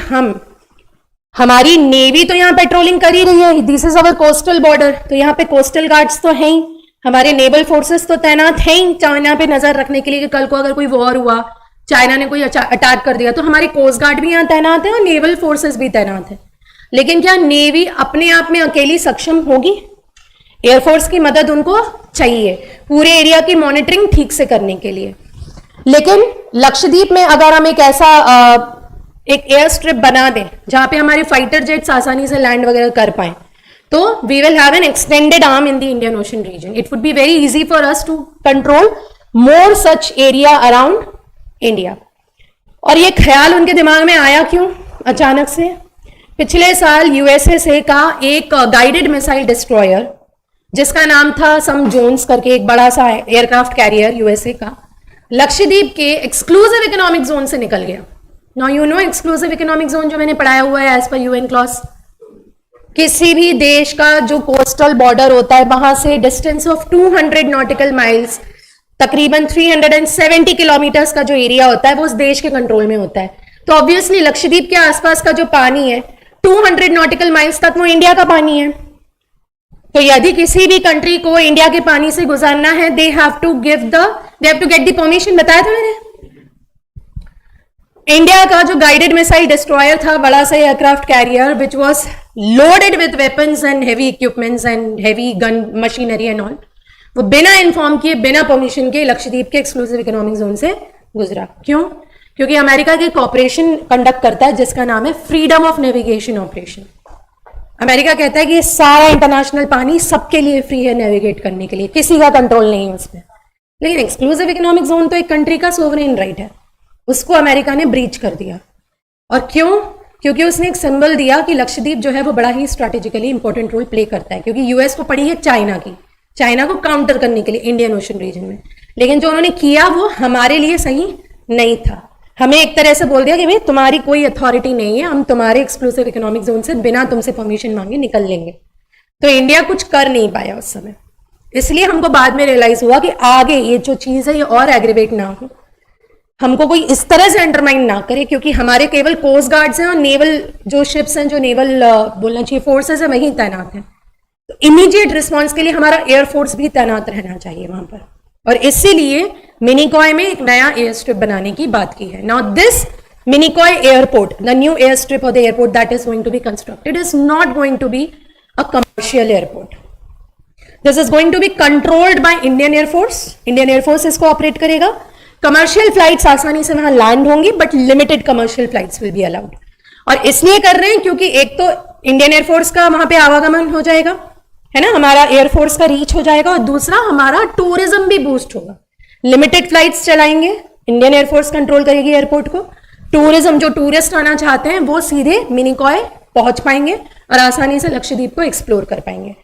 हमारी नेवी तो यहाँ पेट्रोलिंग कर ही रही है, this is our coastal border, तो यहाँ पे कोस्टल गार्ड्स तो हैं ही, हमारे नेवल फोर्सेस तो तैनात हैं ही चाइना पे नजर रखने के लिए कि कल को अगर कोई वॉर हुआ, चाइना ने कोई अटैक कर दिया, तो हमारी कोस्ट गार्ड भी यहाँ तैनात है और नेवल फोर्सेस भी तैनात है। लेकिन क्या नेवी अपने आप में अकेली सक्षम होगी? एयरफोर्स की मदद उनको चाहिए पूरे एरिया की मॉनिटरिंग ठीक से करने के लिए। लेकिन लक्षद्वीप में अगर हम एक ऐसा एक एयर स्ट्रिप बना दें जहां पे हमारे फाइटर जेट्स आसानी से लैंड वगैरह कर पाए, तो we will have an extended arm in the Indian ocean region. It would be very easy for us to control more such area around India. और ये ख्याल उनके दिमाग में आया क्यों अचानक से? पिछले साल USSA का एक गाइडेड मिसाइल डिस्ट्रॉयर जिसका नाम था सम जोन्स करके, एक बड़ा सा एयरक्राफ्ट कैरियर USA का, लक्षद्वीप के एक्सक्लूसिव इकोनॉमिक जोन से निकल गया। Now you know exclusive economic zone जो मैंने पढ़ाया हुआ है एज पर UN क्लॉज, किसी भी देश का जो कोस्टल बॉर्डर होता है वहां से डिस्टेंस ऑफ 200 नॉटिकल माइल्स, तकरीबन 370 किलोमीटर्स का जो एरिया होता है वो उस देश के कंट्रोल में होता है। तो ऑब्वियसली लक्षद्वीप के आसपास का जो पानी है 200 नॉटिकल माइल्स तक वो इंडिया का पानी है। तो यदि किसी भी कंट्री को इंडिया के पानी से गुजरना है they have to get the permission. बताया था मैंने, इंडिया का जो गाइडेड मिसाइल डिस्ट्रॉयर था, बड़ा सा aircraft carrier which was loaded with weapons and heavy equipments and heavy gun machinery and all, वो बिना इन्फॉर्म किए, बिना परमिशन के लक्षद्वीप के एक्सक्लूसिव इकोनॉमिक जोन से गुजरा। क्यों? क्योंकि अमेरिका के ऑपरेशन कंडक्ट करता है जिसका नाम है freedom of navigation operation. America कहता है कि ये सारा इंटरनेशनल पानी सबके लिए फ्री है नेविगेट करने के लिए, किसी का कंट्रोल नहीं है उसमें। लेकिन एक्सक्लूसिव इकोनॉमिक जोन तो एक कंट्री का सोवरेन राइट है, उसको अमेरिका ने ब्रीच कर दिया। और क्यों? क्योंकि उसने एक सिंबल दिया कि लक्षद्वीप जो है वो बड़ा ही स्ट्रैटेजिकली इंपॉर्टेंट रोल प्ले करता है, क्योंकि US को पड़ी है चाइना को काउंटर करने के लिए इंडियन ओशन रीजन में। लेकिन जो उन्होंने किया वो हमारे लिए सही नहीं था। हमें एक तरह से बोल दिया कि भाई तुम्हारी कोई अथॉरिटी नहीं है, हम तुम्हारे एक्सक्लूसिव इकोनॉमिक जोन से बिना तुमसे परमिशन मांगे निकल लेंगे। तो इंडिया कुछ कर नहीं पाया उस समय। इसलिए हमको बाद में रियलाइज हुआ कि आगे ये जो चीज है ये और एग्रीवेट ना हो, हमको कोई इस तरह से अंडरमाइन ना करे, क्योंकि हमारे केवल कोस्ट गार्ड्स हैं और नेवल जो शिप्स हैं, जो नेवल बोलना चाहिए फोर्सेस है, वही तैनात हैं। तो इमीडिएट रिस्पॉन्स के लिए हमारा एयरफोर्स भी तैनात रहना चाहिए वहां पर। और इसीलिए मिनिकॉय में एक नया एयर स्ट्रिप बनाने की बात की है। Now this Minicoy airport, the new air strip और the airport that is going to be constructed is not going to be a commercial airport. This is going to be controlled by Indian Air Force. Indian Air Force इसको operate करेगा। Commercial flights आसानी से वहां land होंगी, but limited commercial flights will be allowed. और इसलिए कर रहे हैं क्योंकि एक तो इंडियन एयरफोर्स का वहां पे आवागमन हो जाएगा, है ना, हमारा एयरफोर्स का रीच हो जाएगा, और दूसरा हमारा टूरिज्म भी बूस्ट होगा। लिमिटेड फ्लाइट्स चलाएंगे, इंडियन एयरफोर्स कंट्रोल करेगी एयरपोर्ट को। टूरिज्म, जो टूरिस्ट आना चाहते हैं वो सीधे मिनिकॉय पहुंच पाएंगे और आसानी से लक्षद्वीप को एक्सप्लोर कर पाएंगे।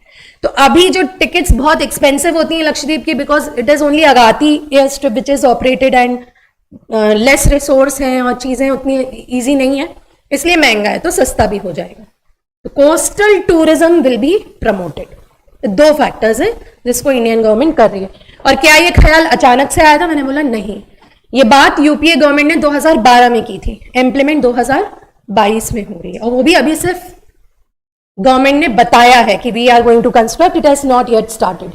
तो अभी जो टिकट्स बहुत एक्सपेंसिव होती हैं लक्षद्वीप की, because it is only Agatti air strip which is operated and less resource हैं और चीजें उतनी ईजी नहीं है, इसलिए महंगा है। तो सस्ता भी हो जाएगा। तो coastal tourism will be promoted. दो फैक्टर्स हैं जिसको इंडियन गवर्नमेंट कर रही है। और क्या ये ख्याल अचानक से आया था? मैंने बोला नहीं, ये बात यूपीए गवर्नमेंट ने 2012 में की थी, इम्प्लीमेंट 2022 में हो रही है। और वो भी अभी सिर्फ गवर्नमेंट ने बताया है कि we are going to construct, it has not yet started.